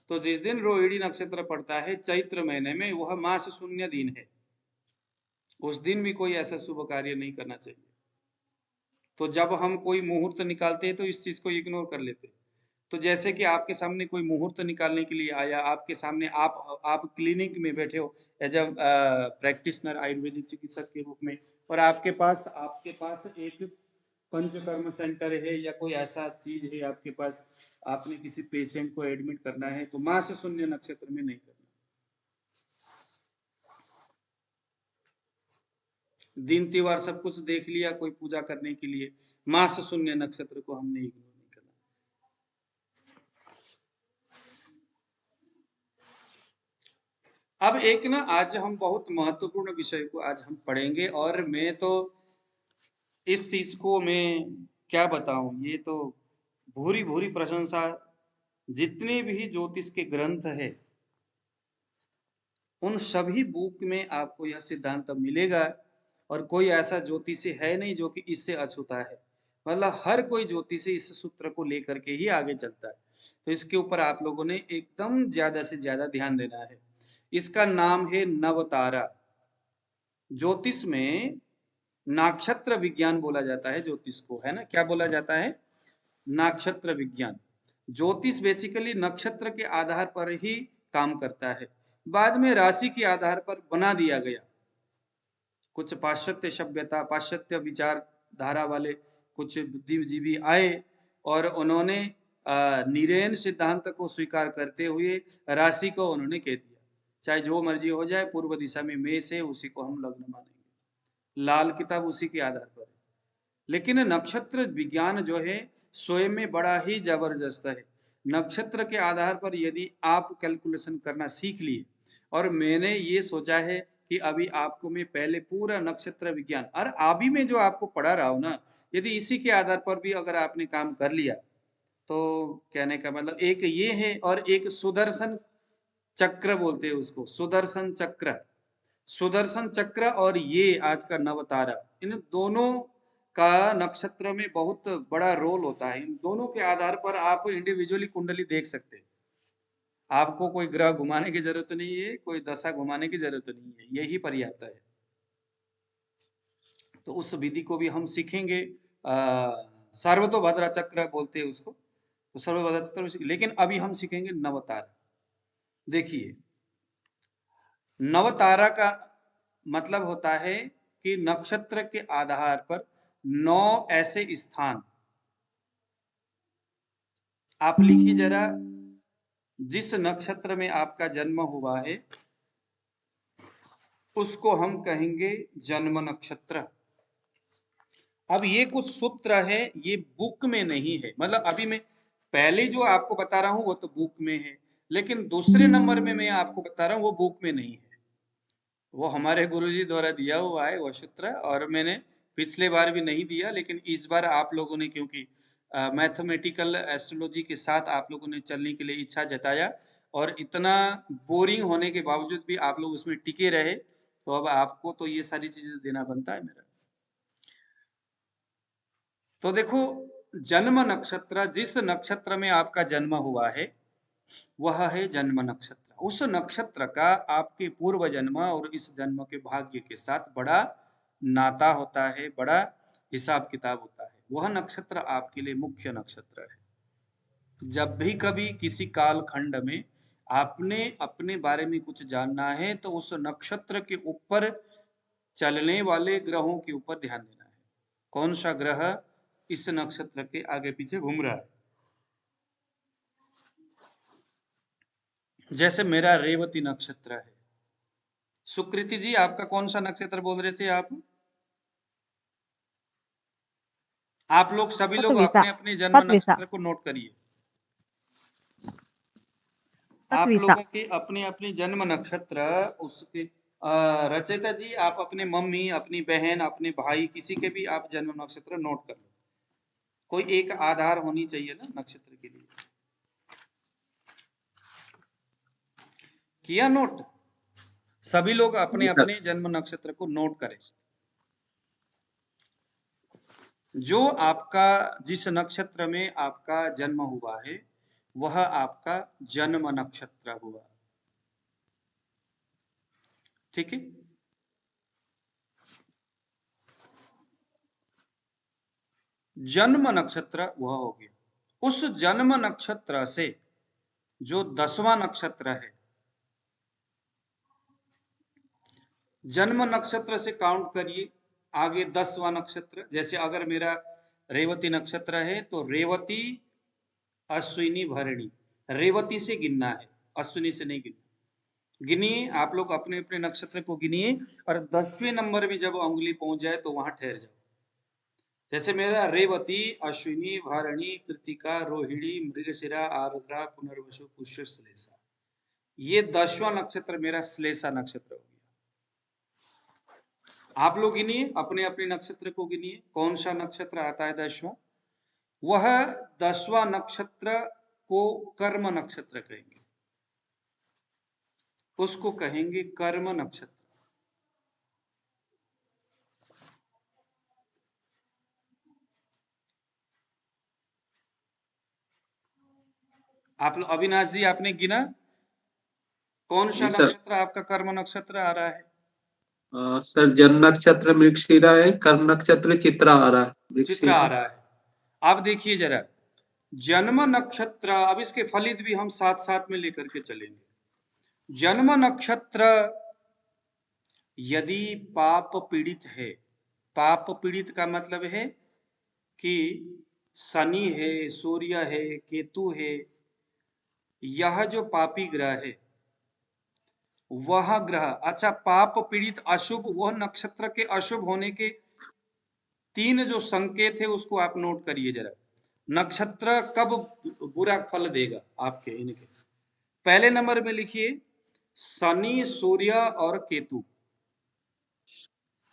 Speaker 1: तो जिस दिन रोहिणी नक्षत्र पड़ता है चैत्र महीने में, वह मास शून्य दिन है। उस दिन भी कोई ऐसा शुभ कार्य नहीं करना चाहिए। तो जब हम कोई मुहूर्त निकालते हैं तो इस चीज को इग्नोर कर लेते हैं। तो जैसे कि आपके सामने कोई मुहूर्त निकालने के लिए आया, आपके सामने आप क्लिनिक में बैठे हो एज अ प्रैक्टिशनर आयुर्वेदिक चिकित्सक के रूप में, और आपके पास एक पंचकर्म सेंटर है या कोई ऐसा चीज है आपके पास, आपने किसी पेशेंट को एडमिट करना है, तो मास शून्य नक्षत्र में नहीं करना। दिन त्योहार सब कुछ देख लिया कोई पूजा करने के लिए, मास शून्य नक्षत्र को हमने इग्नोर नहीं करना। अब एक ना, आज हम बहुत महत्वपूर्ण विषय को आज हम पढ़ेंगे, और मैं तो इस चीज को मैं क्या बताऊं, ये तो भूरी भूरी प्रशंसा। जितने भी ज्योतिष के ग्रंथ है उन सभी बुक में आपको यह सिद्धांत मिलेगा, और कोई ऐसा ज्योतिषी है नहीं जो कि इससे अछूता है। मतलब हर कोई ज्योतिषी इस सूत्र को लेकर के ही आगे चलता है। तो इसके ऊपर आप लोगों ने एकदम ज्यादा से ज्यादा ध्यान देना है। इसका नाम है नवतारा। ज्योतिष में नक्षत्र विज्ञान बोला जाता है ज्योतिष को, है ना, क्या बोला जाता है? नक्षत्र विज्ञान। ज्योतिष बेसिकली नक्षत्र के आधार पर ही काम करता है, बाद में राशि के आधार पर बना दिया गया। कुछ पाश्चात्य सभ्यता, पाश्चात्य विचारधारा वाले कुछ बुद्धिजीवी आए और उन्होंने निरेन सिद्धांत को स्वीकार करते हुए राशि को उन्होंने कह दिया, चाहे जो मर्जी हो जाए, पूर्व दिशा में मेष है उसी को हम लग्न मानेंगे, लाल किताब उसी के आधार पर है। लेकिन नक्षत्र विज्ञान जो है स्वयं में बड़ा ही जबरदस्त है। नक्षत्र के आधार पर यदि आप कैलकुलेशन करना सीख लिए, और मैंने ये सोचा है कि अभी आपको मैं पहले पूरा नक्षत्र विज्ञान, और अभी मैं जो आपको पढ़ा रहा हूँ ना, यदि इसी के आधार पर भी अगर आपने काम कर लिया, तो कहने का मतलब एक ये है, और एक सुदर्शन चक्र बोलते हैं उसको, सुदर्शन चक्र। सुदर्शन चक्र और ये आज का नवतारा, इन दोनों का नक्षत्र में बहुत बड़ा रोल होता है। इन दोनों के आधार पर आप इंडिविजुअली कुंडली देख सकते हैं। आपको कोई ग्रह घुमाने की जरूरत नहीं है, कोई दशा घुमाने की जरूरत नहीं है, यही पर्याप्त है। तो उस विधि को भी हम सीखेंगे। सर्वतोभद्र चक्र बोलते हैं उसको, तो सर्वतोभद्र चक्र, लेकिन अभी हम सीखेंगे नवतारा। देखिए, नवतारा का मतलब होता है कि नक्षत्र के आधार पर 9 ऐसे स्थान। आप लिखिए जरा, जिस नक्षत्र में आपका जन्म हुआ है उसको हम कहेंगे जन्म नक्षत्र। अब ये कुछ सूत्र है, ये बुक में नहीं है, मतलब अभी मैं पहले जो आपको बता रहा हूं वो तो बुक में है, लेकिन दूसरे नंबर में मैं आपको बता रहा हूं वो बुक में नहीं है, वो हमारे गुरुजी द्वारा दिया हुआ है वो सूत्र। और मैंने पिछले बार भी नहीं दिया, लेकिन इस बार आप लोगों ने क्योंकि मैथमेटिकल एस्ट्रोलॉजी के साथ आप लोगों ने चलने के लिए इच्छा जताया, और इतना बोरिंग होने के बावजूद भी आप लोग उसमें टिके रहे, तो अब आपको तो ये सारी चीजें देना बनता है मेरा। तो देखो, जन्म नक्षत्र, जिस नक्षत्र में आपका जन्म हुआ है वह है जन्म नक्षत्र। उस नक्षत्र का आपके पूर्व जन्म और इस जन्म के भाग्य के साथ बड़ा नाता होता है, बड़ा हिसाब किताब होता है। वह नक्षत्र आपके लिए मुख्य नक्षत्र है। जब भी कभी किसी काल खंड में आपने अपने बारे में कुछ जानना है तो उस नक्षत्र के ऊपर चलने वाले ग्रहों के ऊपर ध्यान देना है। कौन सा ग्रह इस नक्षत्र के आगे पीछे घूम रहा है। जैसे मेरा रेवती नक्षत्र है। सुकृति जी, आपका कौन सा नक्षत्र बोल रहे थे आप? आप लोग सभी लोग
Speaker 3: पतविसा।
Speaker 1: अपने अपने जन्म
Speaker 3: पतविसा।
Speaker 1: नक्षत्र को नोट करिए। आप
Speaker 3: पतविसा।
Speaker 1: लोगों के अपने अपने जन्म नक्षत्र उसके रचयिता जी, आप अपने मम्मी, अपनी बहन, अपने भाई, किसी के भी आप जन्म नक्षत्र नोट कर लो। कोई एक आधार होनी चाहिए ना नक्षत्र के लिए। किया नोट? सभी लोग अपने
Speaker 2: जी सर।
Speaker 1: अपने जन्म नक्षत्र को नोट करें। जो आपका जिस नक्षत्र में आपका जन्म हुआ है वह आपका जन्म नक्षत्र हुआ। ठीक है। जन्म नक्षत्र वह हो गया। उस जन्म नक्षत्र से जो 10वां नक्षत्र है, जन्म नक्षत्र से काउंट करिए आगे 10वां नक्षत्र। जैसे अगर मेरा रेवती नक्षत्र है तो रेवती, अश्विनी, भरणी, रेवती से गिनना है, अश्विनी से नहीं गिनना। गिनिए, आप लोग अपने अपने नक्षत्र को गिनिए और 10वें नंबर में जब उंगली पहुंच जाए तो वहां ठहर जाओ। जैसे मेरा रेवती, अश्विनी, भरणी, कृतिका, रोहिणी, मृगशिरा, आर्द्रा, पुनर्वसु, पुष्य, श्लेषा, ये 10वां नक्षत्र मेरा श्लेषा नक्षत्र हो गया। आप लोग गिनिए, अपने अपने नक्षत्र को गिनिए, कौन सा नक्षत्र आता है 10वां। वह 10वां नक्षत्र को कर्म नक्षत्र कहेंगे, उसको कहेंगे कर्म नक्षत्र। आप लोग, अविनाश जी आपने गिना कौन सा
Speaker 2: जी सर।
Speaker 1: नक्षत्र आपका कर्म नक्षत्र आ रहा है?
Speaker 2: सर जन्म नक्षत्र मृगशिरा है, कर्म नक्षत्र चित्रा आ रहा है।
Speaker 1: चित्र आ
Speaker 2: मृगशिरा।
Speaker 1: रहा है। आप देखिए जरा, जन्म नक्षत्र, अब इसके फलित भी हम साथ साथ में लेकर के चलेंगे। जन्म नक्षत्र यदि पाप पीड़ित है, पाप पीड़ित का मतलब है कि शनि है, सूर्य है, केतु है, यह जो पापी ग्रह है वह ग्रह, अच्छा पाप पीड़ित अशुभ, वह नक्षत्र के अशुभ होने के 3 जो संकेत है उसको आप नोट करिए जरा। नक्षत्र कब बुरा फल देगा आपके इनके। पहले नंबर में लिखिए शनि, सूर्य और केतु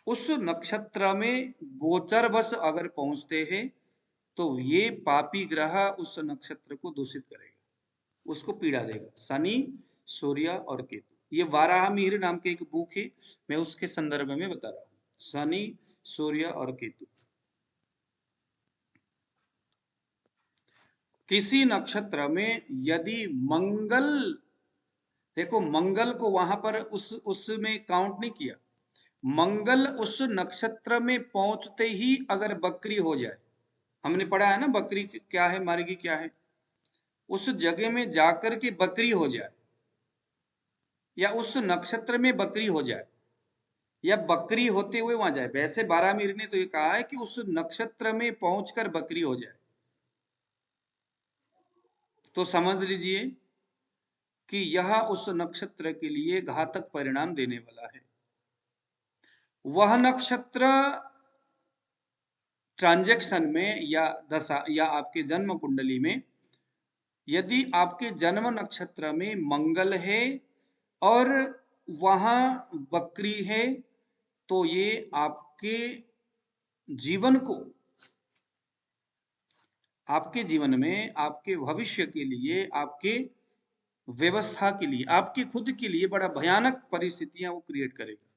Speaker 1: उस नक्षत्र में गोचरवश अगर पहुंचते हैं तो ये पापी ग्रह उस नक्षत्र को दूषित करेगा, उसको पीड़ा देगा। शनि, सूर्य और केतु, ये वाराह मिहिर नाम के एक बुक है, मैं उसके संदर्भ में बता रहा हूं। शनि, सूर्य और केतु। किसी नक्षत्र में यदि मंगल, देखो मंगल को वहां पर उसमें काउंट नहीं किया। मंगल उस नक्षत्र में पहुंचते ही अगर बकरी हो जाए, हमने पढ़ा है ना बकरी क्या है, मार्गी क्या है, उस जगह में जाकर के बकरी हो जाए या उस नक्षत्र में बकरी हो जाए या बकरी होते हुए वहां जाए। वैसे बारामीर ने तो ये कहा है कि उस नक्षत्र में पहुंचकर बकरी हो जाए, तो समझ लीजिए कि यह उस नक्षत्र के लिए घातक परिणाम देने वाला है। वह नक्षत्र ट्रांजैक्शन में या दशा या आपके जन्म कुंडली में यदि आपके जन्म नक्षत्र में मंगल है और वहां बकरी है तो ये आपके जीवन को, आपके जीवन में, आपके भविष्य के लिए, आपके व्यवस्था के लिए, आपके खुद के लिए बड़ा भयानक परिस्थितियां वो क्रिएट करेगा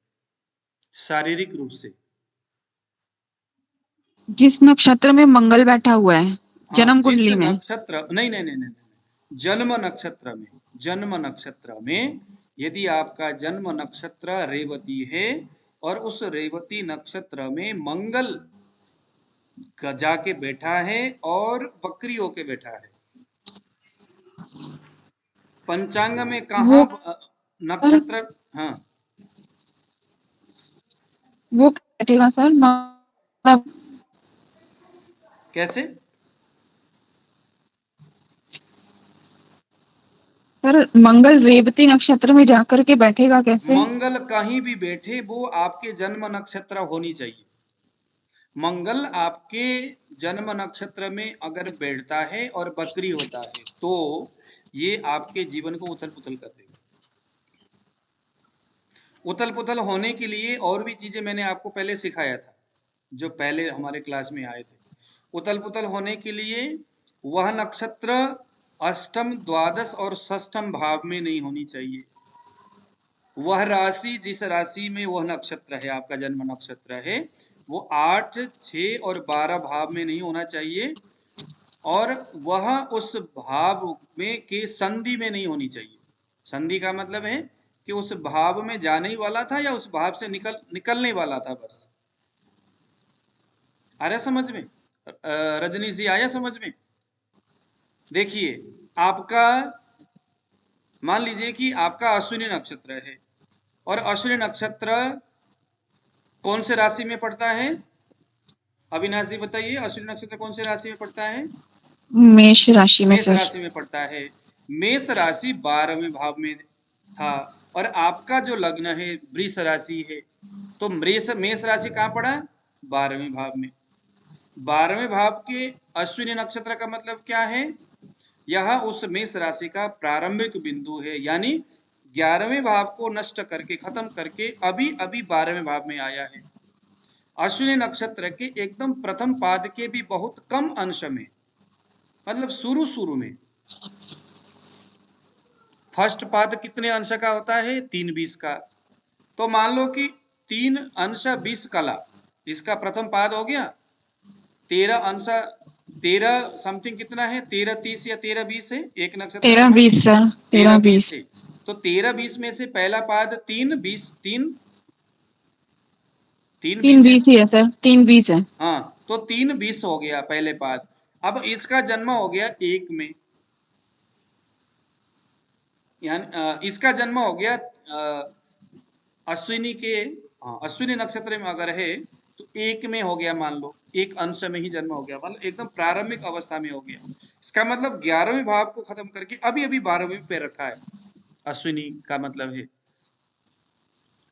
Speaker 1: शारीरिक रूप से।
Speaker 4: जिस नक्षत्र में मंगल बैठा हुआ है जन्म
Speaker 1: जिस
Speaker 4: कुंडली में।
Speaker 1: नक्षत्र, नहीं नहीं नहीं नहीं नहीं, जन्म नक्षत्र में यदि आपका जन्म नक्षत्र रेवती है और उस रेवती नक्षत्र में मंगल जाके बैठा है और वक्री होके बैठा है, पंचांग में कहा
Speaker 4: वो
Speaker 1: नक्षत्र, हाँ
Speaker 4: वो बैठेगा सर मतलब
Speaker 1: कैसे?
Speaker 4: सर मंगल रेवती नक्षत्र में जाकर के बैठेगा कैसे?
Speaker 1: मंगल कहीं भी बैठे वो आपके जन्म नक्षत्र होनी चाहिए। मंगल आपके जन्म नक्षत्र में अगर बैठता है और बकरी होता है तो ये आपके जीवन को उथल पुथल कर देगा। उथल पुथल होने के लिए और भी चीजें मैंने आपको पहले सिखाया था, जो पहले हमारे क्लास में आए थे। उथल पुथल होने के लिए वह नक्षत्र अष्टम, द्वादश और षष्ठम भाव में नहीं होनी चाहिए। वह राशि, जिस राशि में वह नक्षत्र है, आपका जन्म नक्षत्र है, वो 8, 6 और 12 भाव में नहीं होना चाहिए और वह उस भाव में के संधि में नहीं होनी चाहिए। संधि का मतलब है कि उस भाव में जाने ही वाला था या उस भाव से निकलने वाला था, बस। आ रहा समझ में? रजनी जी आया समझ में? देखिए, आपका मान लीजिए कि आपका अश्विनी नक्षत्र है और अश्विनी नक्षत्र कौन से राशि में पड़ता है? अविनाश जी बताइए, अश्विनी नक्षत्र कौन से राशि में पड़ता है?
Speaker 4: मेष राशि में
Speaker 1: मेष
Speaker 4: सर।
Speaker 1: राशि में पड़ता है। मेष राशि 12वें भाव में था और आपका जो लग्न है वृष राशि है, तो मेष राशि कहाँ पड़ा? 12वें भाव में। 12वें भाव के अश्विनी नक्षत्र का मतलब क्या है? यह उस मेष राशि का प्रारंभिक बिंदु है, यानी 11वें भाव को नष्ट करके, खत्म करके अभी अभी 12वें भाव में आया है। अश्विनी नक्षत्र के एकदम प्रथम पाद के भी बहुत कम अंश में, मतलब शुरू में फर्स्ट पाद कितने अंश का होता है? 3/20 का। तो मान लो कि 3 अंश 20 कला, इसका प्रथम पाद हो गया 13 अंश, 13 समथिंग कितना है? 13-30 या 13-20 है एक नक्षत्र
Speaker 4: 13-20 सर।
Speaker 1: 13-20
Speaker 4: 13-20
Speaker 1: है। तो 13-20 में से पहला पाद 3-20, 3-20 है
Speaker 4: 3-20 ही है सर। 3-20 है।
Speaker 1: हाँ, तो 3-20 हो गया पहले पाद। अब इसका जन्म हो गया 1 में, यानी इसका जन्म हो गया अश्विनी के, अश्विनी नक्षत्र में अगर है तो 1 में हो गया, मान लो 1 अंश में ही जन्म हो गया, मतलब एकदम प्रारंभिक अवस्था में हो गया। इसका मतलब 11वें भाव को खत्म करके अभी अभी 12वें पे रखा है, अश्विनी का मतलब है।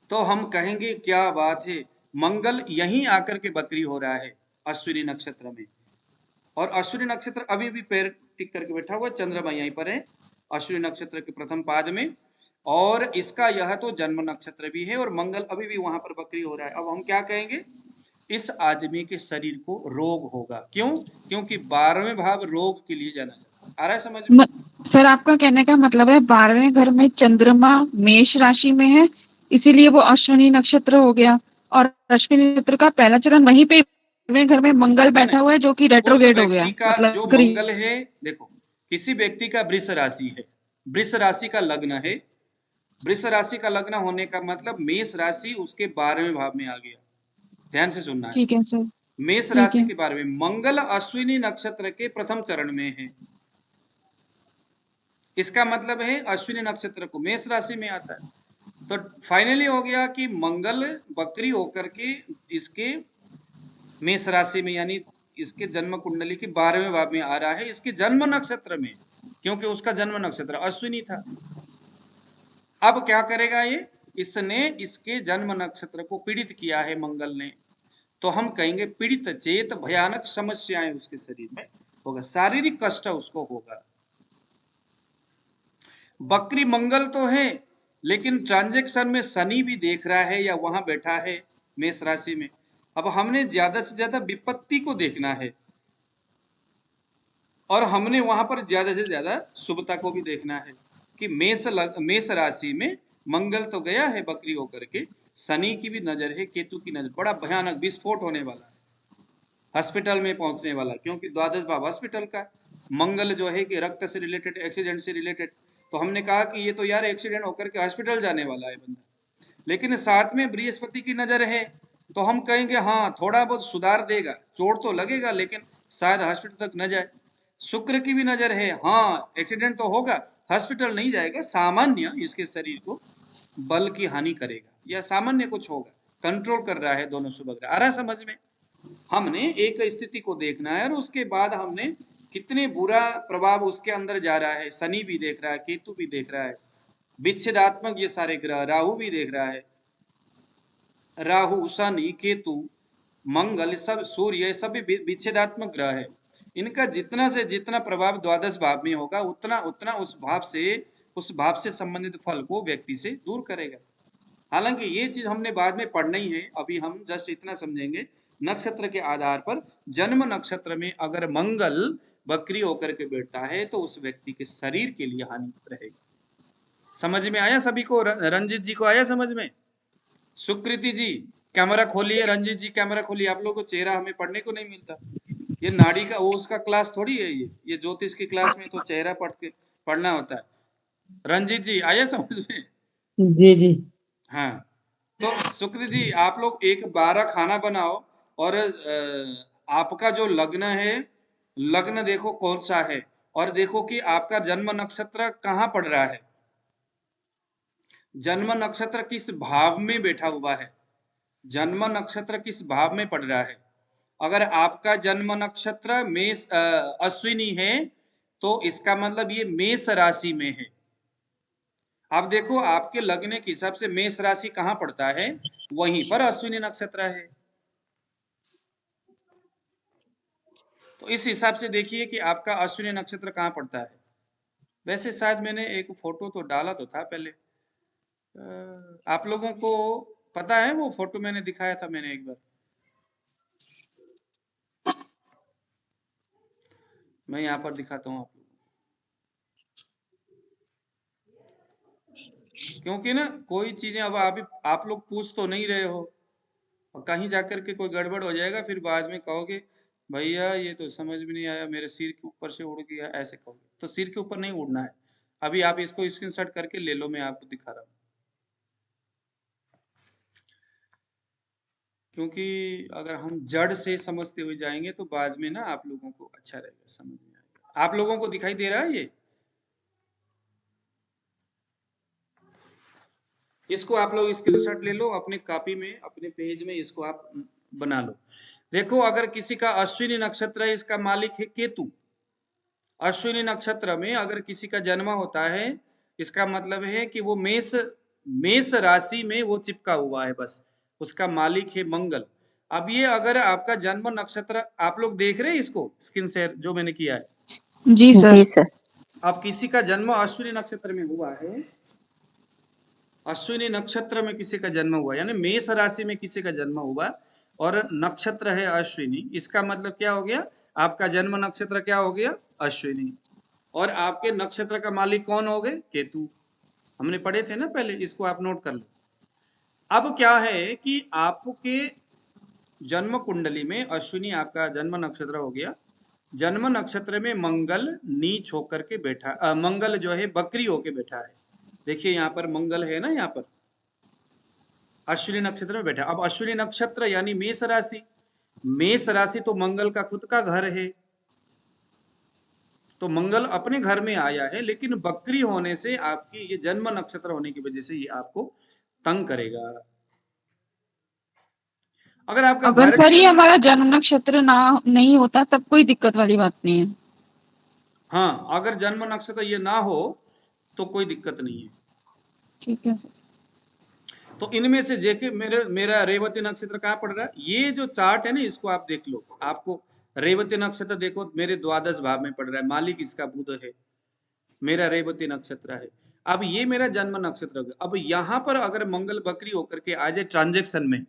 Speaker 1: तो हम कहेंगे क्या बात है, मंगल यहीं आकर के बकरी हो रहा है अश्विनी नक्षत्र में, और अश्विनी नक्षत्र अभी भी पैर टिक करके बैठा हुआ, चंद्रमा यहीं पर है अश्विनी नक्षत्र के प्रथम पाद में, और इसका यह तो जन्म नक्षत्र भी है और मंगल अभी भी वहां पर बकरी हो रहा है। अब हम क्या कहेंगे, इस आदमी के शरीर को रोग होगा। क्यों? क्योंकि 12वें भाव रोग के लिए जाना जाता है। आ रहा है समझ में?
Speaker 4: सर आपका कहने का मतलब है 12वें घर में चंद्रमा मेष राशि में है, इसीलिए वो अश्विनी नक्षत्र हो गया, और अश्विनी नक्षत्र का पहला चरण वहीं पे 12वें घर में मंगल बैठा हुआ है, जो कि
Speaker 1: उस
Speaker 4: रेट्रोग्रेड हो गया,
Speaker 1: व्यक्ति का
Speaker 4: मतलब
Speaker 1: जो
Speaker 4: ग्री-
Speaker 1: मंगल है, देखो किसी व्यक्ति का वृष राशि है, वृष राशि का लग्न है, वृष राशि का लग्न होने का मतलब मेष राशि उसके 12वें भाव में आ गया। ध्यान से सुनना है,
Speaker 4: ठीक है सर।
Speaker 1: मेष
Speaker 4: ठीक
Speaker 1: राशि
Speaker 4: है।
Speaker 1: के बारे में, मंगल अश्विनी नक्षत्र के प्रथम चरण में है, इसका मतलब है अश्विनी नक्षत्र को मेष राशि में आता है। तो फाइनली हो गया कि मंगल बकरी होकर के इसके मेष राशि में, यानी इसके जन्म कुंडली के 12वें भाव में आ रहा है, इसके जन्म नक्षत्र में, क्योंकि उसका जन्म नक्षत्र अश्विनी था। अब क्या करेगा ये, इसने इसके जन्म नक्षत्र को पीड़ित किया है मंगल ने, तो हम कहेंगे पीड़ित चेत, भयानक समस्याएं उसके शरीर में होगा, शारीरिक कष्ट उसको होगा। बकरी मंगल तो है, लेकिन ट्रांजैक्शन में शनि भी देख रहा है या वहां बैठा है मेष राशि में। अब हमने ज्यादा से ज्यादा विपत्ति को देखना है और हमने वहां पर ज्यादा से ज्यादा शुभता को भी देखना है कि मेष राशि में मंगल तो गया है बकरी होकर के, शनि की भी नजर है, केतु की नजर, बड़ा भयानक विस्फोट होने वाला है, हॉस्पिटल में पहुंचने वाला, क्योंकि द्वादश भाव हॉस्पिटल का, मंगल जो है कि रक्त से रिलेटेड, एक्सीडेंट से रिलेटेड, तो हमने कहा कि ये तो यार एक्सीडेंट होकर के हॉस्पिटल जाने वाला है बंदा, लेकिन साथ में बृहस्पति की नजर है तो हम कहेंगे हाँ थोड़ा बहुत सुधार देगा, चोट तो लगेगा लेकिन शायद हॉस्पिटल तक न जाए। शुक्र की भी नजर है, हाँ एक्सीडेंट तो होगा, हॉस्पिटल नहीं जाएगा, सामान्य इसके शरीर को बल की हानि करेगा या सामान्य कुछ होगा, कंट्रोल कर रहा है दोनों शुभ ग्रह। आ रहा समझ में? हमने एक स्थिति को देखना है और उसके बाद हमने कितने बुरा प्रभाव उसके अंदर जा रहा है, शनि भी देख रहा है, केतु भी देख रहा है, विच्छेदात्मक ये सारे ग्रह, राहु भी देख रहा है, राहु, शनि, केतु, मंगल, सब सूर्य, ये सभी विच्छेदात्मक ग्रह है। इनका जितना से जितना प्रभाव द्वादश भाव में होगा उतना उतना उस भाव से संबंधित फल को व्यक्ति से दूर करेगा। हालांकि ये चीज हमने बाद में पढ़ना ही है, अभी हम जस्ट इतना समझेंगे नक्षत्र के आधार पर। जन्म नक्षत्र में अगर मंगल बकरी होकर के बैठता है तो उस व्यक्ति के शरीर के लिए हानि रहेगी। समझ में आया सभी को? रंजीत जी को आया समझ में? सुकृति जी कैमरा खोलिए, रंजीत जी कैमरा खोलिए, आप लोगों को चेहरा हमें पढ़ने को नहीं मिलता। ये नाड़ी का वो उसका क्लास थोड़ी है, ये ज्योतिष की क्लास में तो चेहरा पढ़ना होता है। रंजीत जी आया समझ में?
Speaker 5: जी जी।
Speaker 1: हाँ, तो सुकृति जी आप लोग एक 12 खाना बनाओ और आपका जो लग्न है, लग्न देखो कौन सा है और देखो कि आपका जन्म नक्षत्र कहाँ पड़ रहा है, जन्म नक्षत्र किस भाव में बैठा हुआ है, जन्म नक्षत्र किस भाव में पड़ रहा है। अगर आपका जन्म नक्षत्र मेष अश्विनी है तो इसका मतलब ये मेष राशि में है। आप देखो आपके लगने के हिसाब से मेष राशि कहाँ पड़ता है, वहीं पर अश्विनी नक्षत्र है। तो इस हिसाब से देखिए कि आपका अश्विनी नक्षत्र कहाँ पड़ता है। वैसे शायद मैंने एक फोटो तो डाला तो था पहले, आप लोगों को पता है वो फोटो मैंने दिखाया था मैंने एक बार, मैं यहाँ पर दिखाता हूँ आप लोगों को, क्योंकि ना कोई चीजें अब आप लोग पूछ तो नहीं रहे हो और कहीं जाकर के कोई गड़बड़ हो जाएगा, फिर बाद में कहोगे भैया ये तो समझ में नहीं आया, मेरे सिर के ऊपर से उड़ गया, ऐसे कहोगे। तो सिर के ऊपर नहीं उड़ना है। अभी आप इसको स्क्रीनशॉट करके ले लो, मैं आपको दिखा रहा हूँ, क्योंकि अगर हम जड़ से समझते हुए जाएंगे तो बाद में ना आप लोगों को अच्छा रहेगा, समझ में आएगा। आप लोगों को दिखाई दे रहा है ये? इसको आप लोग स्क्रीनशॉट ले लो अपने कॉपी में, अपने पेज में इसको आप बना लो। देखो अगर किसी का अश्विनी नक्षत्र है, इसका मालिक है केतु। अश्विनी नक्षत्र में अगर किसी का जन्म होता है, इसका मतलब है कि वो मेष राशि में वो चिपका हुआ है, बस उसका मालिक है मंगल। अब ये अगर आपका जन्म नक्षत्र, आप लोग देख रहे हैं इसको स्क्रीन शेयर जो मैंने किया है?
Speaker 4: जी सर।
Speaker 3: जी सर।
Speaker 1: अब किसी का जन्म अश्विनी नक्षत्र में हुआ है, अश्विनी नक्षत्र में किसी का जन्म हुआ, यानी मेष राशि में किसी का जन्म हुआ और नक्षत्र है अश्विनी, इसका मतलब क्या हो गया, आपका जन्म नक्षत्र क्या हो गया, अश्विनी, और आपके नक्षत्र का मालिक कौन हो गए, केतु। हमने पढ़े थे ना पहले, इसको आप नोट कर लो। अब क्या है कि आपके जन्म कुंडली में अश्विनी आपका जन्म नक्षत्र हो गया, जन्म नक्षत्र में मंगल नीच होकर के बैठा, मंगल जो है बकरी होके बैठा है। देखिए यहाँ पर मंगल है ना, यहाँ पर अश्विनी नक्षत्र में बैठा। अब अश्विनी नक्षत्र यानी मेष राशि, मेष राशि तो मंगल का खुद का घर है, तो मंगल अपने घर में आया है, लेकिन बकरी होने से आपकी ये जन्म नक्षत्र होने की वजह से ये आपको तंग करेगा। अगर आपका
Speaker 4: अगर सर ये हमारा जन्म नक्षत्र ना नहीं होता तब कोई दिक्कत वाली बात नहीं है।
Speaker 1: हाँ, अगर जन्म नक्षत्र ये ना हो तो कोई दिक्कत नहीं है।
Speaker 4: ठीक है।
Speaker 1: तो इनमें से देखिए मेरा रेवती नक्षत्र कहाँ पड़ रहा है, ये जो चार्ट है ना इसको आप देख लो, आपको रेवती नक्षत्र देखो मेरे द्वादश भाव में पड़ रहा है, मालिक इसका बुध है, मेरा रेवती नक्षत्र है। अब ये मेरा जन्म नक्षत्र हो गया। अब यहाँ पर अगर मंगल बकरी होकर के आ जाए ट्रांजेक्शन में,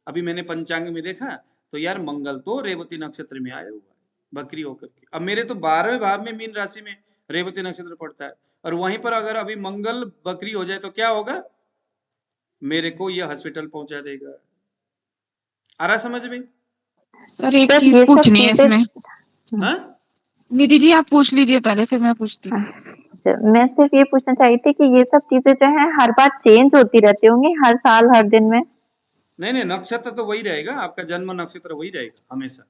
Speaker 1: अभी मैंने पंचांग में देखा तो यार मंगल तो रेवती नक्षत्र में आया हुआ है बकरी होकर के। अब मेरे तो 12वें भाव में मीन राशि में रेवती नक्षत्र पड़ता है, और वहीं पर अगर अभी मंगल बकरी हो जाए तो क्या होगा, मेरे को ये हॉस्पिटल पहुंचा देगा। आ रहा समझ में?
Speaker 4: सर एक
Speaker 3: सर,
Speaker 4: चीज
Speaker 3: ये सब
Speaker 4: पूछनी है
Speaker 3: चीजें-
Speaker 4: इसमें।
Speaker 1: हाँ
Speaker 4: निधि जी आप पूछ लीजिए पहले, फिर मैं पूछती हूँ।
Speaker 3: मैं सिर्फ ये पूछना चाह रही थी कि ये सब चीजें जो है हर बार चेंज होती रहती होंगी, हर साल हर दिन में?
Speaker 1: नहीं नहीं, नक्षत्र तो वही रहेगा, आपका जन्म नक्षत्र वही रहेगा हमेशा।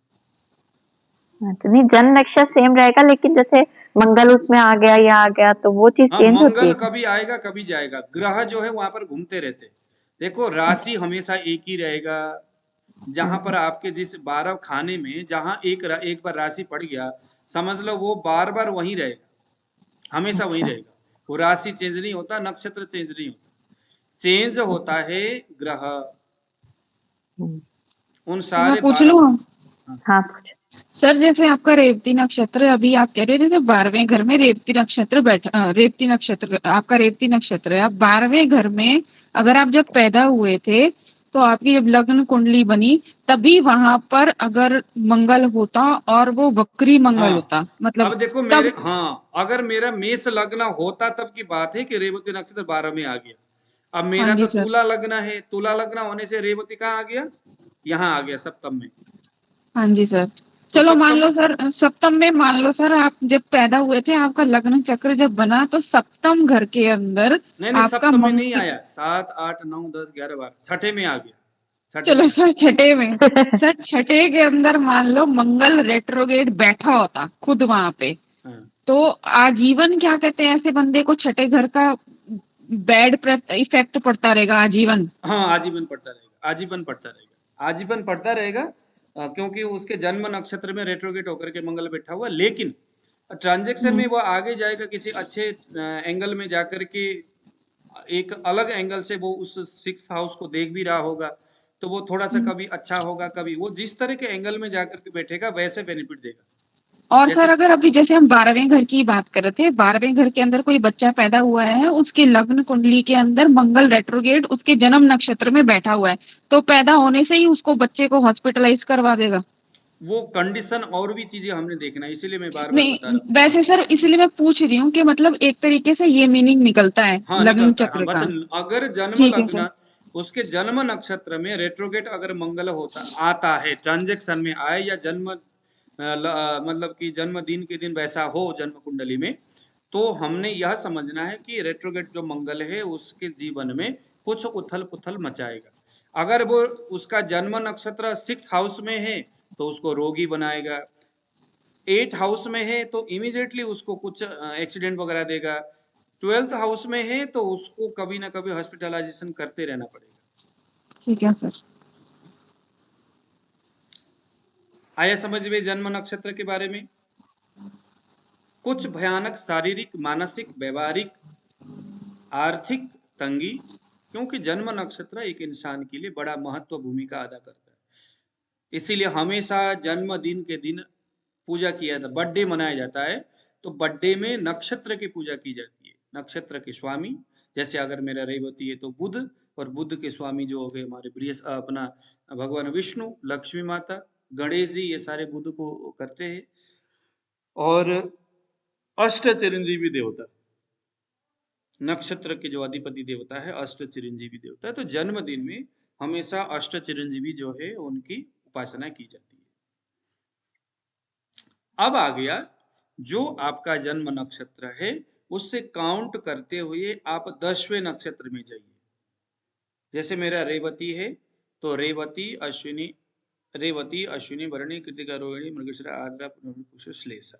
Speaker 3: तो नहीं, जन्म नक्षत्र सेम रहेगा, लेकिन जैसे मंगल उसमें आ गया या आ गया तो वो चीज
Speaker 1: हाँ,
Speaker 3: चेंज होती
Speaker 1: मंगल
Speaker 3: है?
Speaker 1: कभी आएगा कभी जाएगा, ग्रह जो है वहां पर घूमते रहते हैं। देखो राशि हमेशा एक ही रहेगा। जहां पर आपके जिस 12 खाने में जहां एक बार राशि पड़ गया, समझ लो वो बार बार वहीं रहेगा, हमेशा वहीं
Speaker 3: अच्छा।
Speaker 1: रहेगा। वो राशि चेंज नहीं होता, नक्षत्र चेंज नहीं होता, चेंज होता है ग्रह।
Speaker 3: हम्म,
Speaker 1: उन
Speaker 4: तो मैं
Speaker 1: सारे
Speaker 4: पूछ
Speaker 1: 12।
Speaker 4: लूँ?
Speaker 1: हाँ
Speaker 3: हाँ पूछो।
Speaker 4: सर जैसे आपका रेवती नक्षत्र, अभी आप कह रहे थे जैसे 12वें घर में रेवती नक्षत्र रेवती नक्षत्र, आपका रेवती नक्षत्र है। अब 12वें घर में अगर आप जब पैदा हुए थे, तो आपकी जब लग्न कुंडली बनी, तभी वहां पर अगर मंगल होता और वो वक्री मंगल
Speaker 1: हाँ,
Speaker 4: होता, मतलब
Speaker 1: अब देखो मेरे,
Speaker 4: तब।
Speaker 1: हाँ अगर मेरा मेष लग्न होता तब की बात है कि रेवती नक्षत्र 12 में आ गया। अब
Speaker 4: हाँ
Speaker 1: मेरा
Speaker 4: जी
Speaker 1: तो
Speaker 4: सर।
Speaker 1: तुला लग्न है, तुला लग्न होने से रेवती कहाँ आ गया, यहाँ आ गया सप्तम में।
Speaker 4: हाँ जी सर।
Speaker 1: तो
Speaker 4: चलो मान
Speaker 1: सप्तम,
Speaker 4: लो सर, सप्तम में मान लो सर, आप जब पैदा हुए थे, आपका लग्न चक्र जब बना, तो सप्तम घर के अंदर
Speaker 1: नहीं नहीं,
Speaker 4: आपका
Speaker 1: सप्तम में नहीं
Speaker 4: मंगल।
Speaker 1: आया, 7 8 9 10 11 12 छठे में आ गया, छठे
Speaker 4: चलो
Speaker 1: में आ
Speaker 4: सर छठे में, सर छठे के अंदर मान लो मंगल रेट्रोगेट बैठा होता खुद वहां पे,
Speaker 1: गया। हाँ
Speaker 4: तो आजीवन क्या कहते हैं ऐसे बंदे को, छठे घर का बैड इफेक्ट पड़ता रहेगा आजीवन।
Speaker 1: हाँ, आजीवन पढ़ता रहेगा, आजीवन पढ़ता रहेगा, आजीवन पढ़ता रहेगा। क्योंकि उसके जन्म नक्षत्र में रेट्रोगेट होकर के मंगल बैठा हुआ, लेकिन ट्रांजैक्शन में वो आगे जाएगा किसी अच्छे एंगल में जाकर के, एक अलग एंगल से वो उस 6th हाउस को देख भी रहा होगा, तो वो थोड़ा सा कभी अच्छा होगा, कभी वो जिस तरह के एंगल में जाकर के बैठेगा वैसे बेनिफिट देगा।
Speaker 4: और
Speaker 1: जैसे
Speaker 4: सर अगर अभी जैसे हम 12वें घर की बात कर रहे थे, 12वें घर के अंदर कोई बच्चा पैदा हुआ है, उसके लग्न कुंडली के अंदर मंगल रेट्रोगेट उसके जन्म नक्षत्र में बैठा हुआ है, तो पैदा होने से ही उसको बच्चे को हॉस्पिटलाइज करवा देगा?
Speaker 1: वो कंडीशन और भी चीजें हमने देखना है, इसीलिए मैं बार बार बता
Speaker 4: नहीं
Speaker 1: रहा हूँ। हाँ
Speaker 4: वैसे सर इसलिए मैं पूछ रही हूँ कि मतलब एक तरीके से ये मीनिंग निकलता है
Speaker 1: हाँ,
Speaker 4: लग्न
Speaker 1: निकलता है, हाँ
Speaker 4: चक्र
Speaker 1: बस
Speaker 4: का।
Speaker 1: अगर जन्म
Speaker 4: ठीक है सर।
Speaker 1: लग्न, उसके जन्म नक्षत्र में रेट्रोगेट अगर मंगल होता आता है, ट्रांजैक्शन में आए, या जन्म मतलब कि जन्म दिन के दिन वैसा हो जन्म कुंडली में, तो हमने यह समझना है कि रेट्रोगेट जो मंगल है उसके जीवन में कुछ उथल पुथल मचाएगा। अगर वो उसका जन्म नक्षत्र 6th हाउस में है तो उसको रोगी बनाएगा, 8th हाउस में है तो इमीडिएटली उसको कुछ एक्सीडेंट वगैरह देगा, 12th हाउस में है तो उसको कभी ना कभी हॉस्पिटलाइजेशन करते रहना पड़ेगा।
Speaker 4: ठीक है सर।
Speaker 1: आया समझ में जन्म नक्षत्र के बारे में? कुछ भयानक शारीरिक, मानसिक, व्यवहारिक, आर्थिक तंगी, क्योंकि जन्म नक्षत्र एक इंसान के लिए बड़ा महत्व भूमिका अदा करता है। इसीलिए हमेशा जन्मदिन के दिन पूजा किया जाता है, बर्थडे मनाया जाता है, तो बर्थडे में नक्षत्र की पूजा की जाती है, नक्षत्र के स्वामी। जैसे अगर मेरा रेवती है तो बुध, और बुध के स्वामी जो हो गए हमारे अपना भगवान विष्णु, लक्ष्मी माता, गणेश जी, ये सारे बुध को करते हैं। और अष्ट चिरंजीवी देवता, नक्षत्र के जो अधिपति देवता है अष्ट चिरंजीवी देवता है, तो जन्मदिन में हमेशा अष्ट चिरंजीवी जो है उनकी उपासना की जाती है। अब आ गया जो आपका जन्म नक्षत्र है, उससे काउंट करते हुए आप 10वें नक्षत्र में जाइए। जैसे मेरा रेवती है तो रेवती अश्विनी भरणी कृतिका रोहिणी मृगशिरा आर्द्रा पुनर्वसु श्लेषा,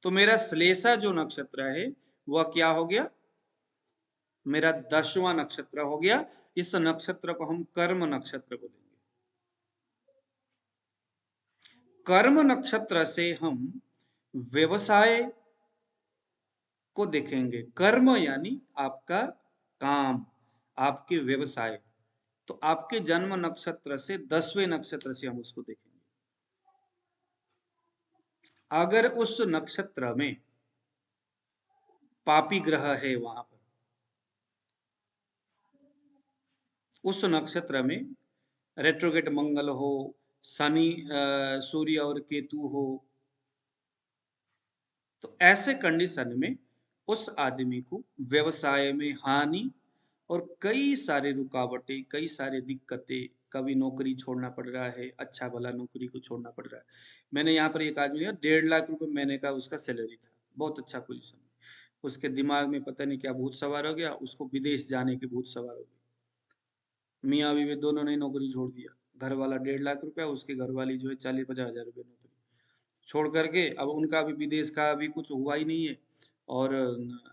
Speaker 1: तो मेरा श्लेषा जो नक्षत्र है वह क्या हो गया, मेरा 10वां नक्षत्र हो गया। इस नक्षत्र को हम कर्म नक्षत्र बोलेंगे। कर्म नक्षत्र से हम व्यवसाय को देखेंगे। कर्म यानी आपका काम, आपके व्यवसाय, तो आपके जन्म नक्षत्र से 10वें नक्षत्र से हम उसको देखेंगे। अगर उस नक्षत्र में पापी ग्रह है, वहां पर उस नक्षत्र में रेट्रोगेट मंगल हो, शनि, सूर्य और केतु हो, तो ऐसे कंडीशन में उस आदमी को व्यवसाय में हानि और कई सारे रुकावटें, कई सारे दिक्कतें, कभी नौकरी छोड़ना पड़ रहा है, अच्छा भला नौकरी को छोड़ना पड़ रहा है। मैंने यहाँ पर एक आदमी 1.5 लाख रुपए महीने का उसका सैलरी था, बहुत अच्छा पोजीशन में। उसके दिमाग में पता नहीं क्या भूत सवार हो गया, उसको विदेश जाने की भूत सवार हो गई। मियाँ बीवी दोनों ने नौकरी छोड़ दिया। घर वाला 1.5 लाख रुपया, उसकी घरवाली जो है 40-50 हजार रुपये नौकरी छोड़ करके, अब उनका भी विदेश का अभी कुछ हुआ ही नहीं है। और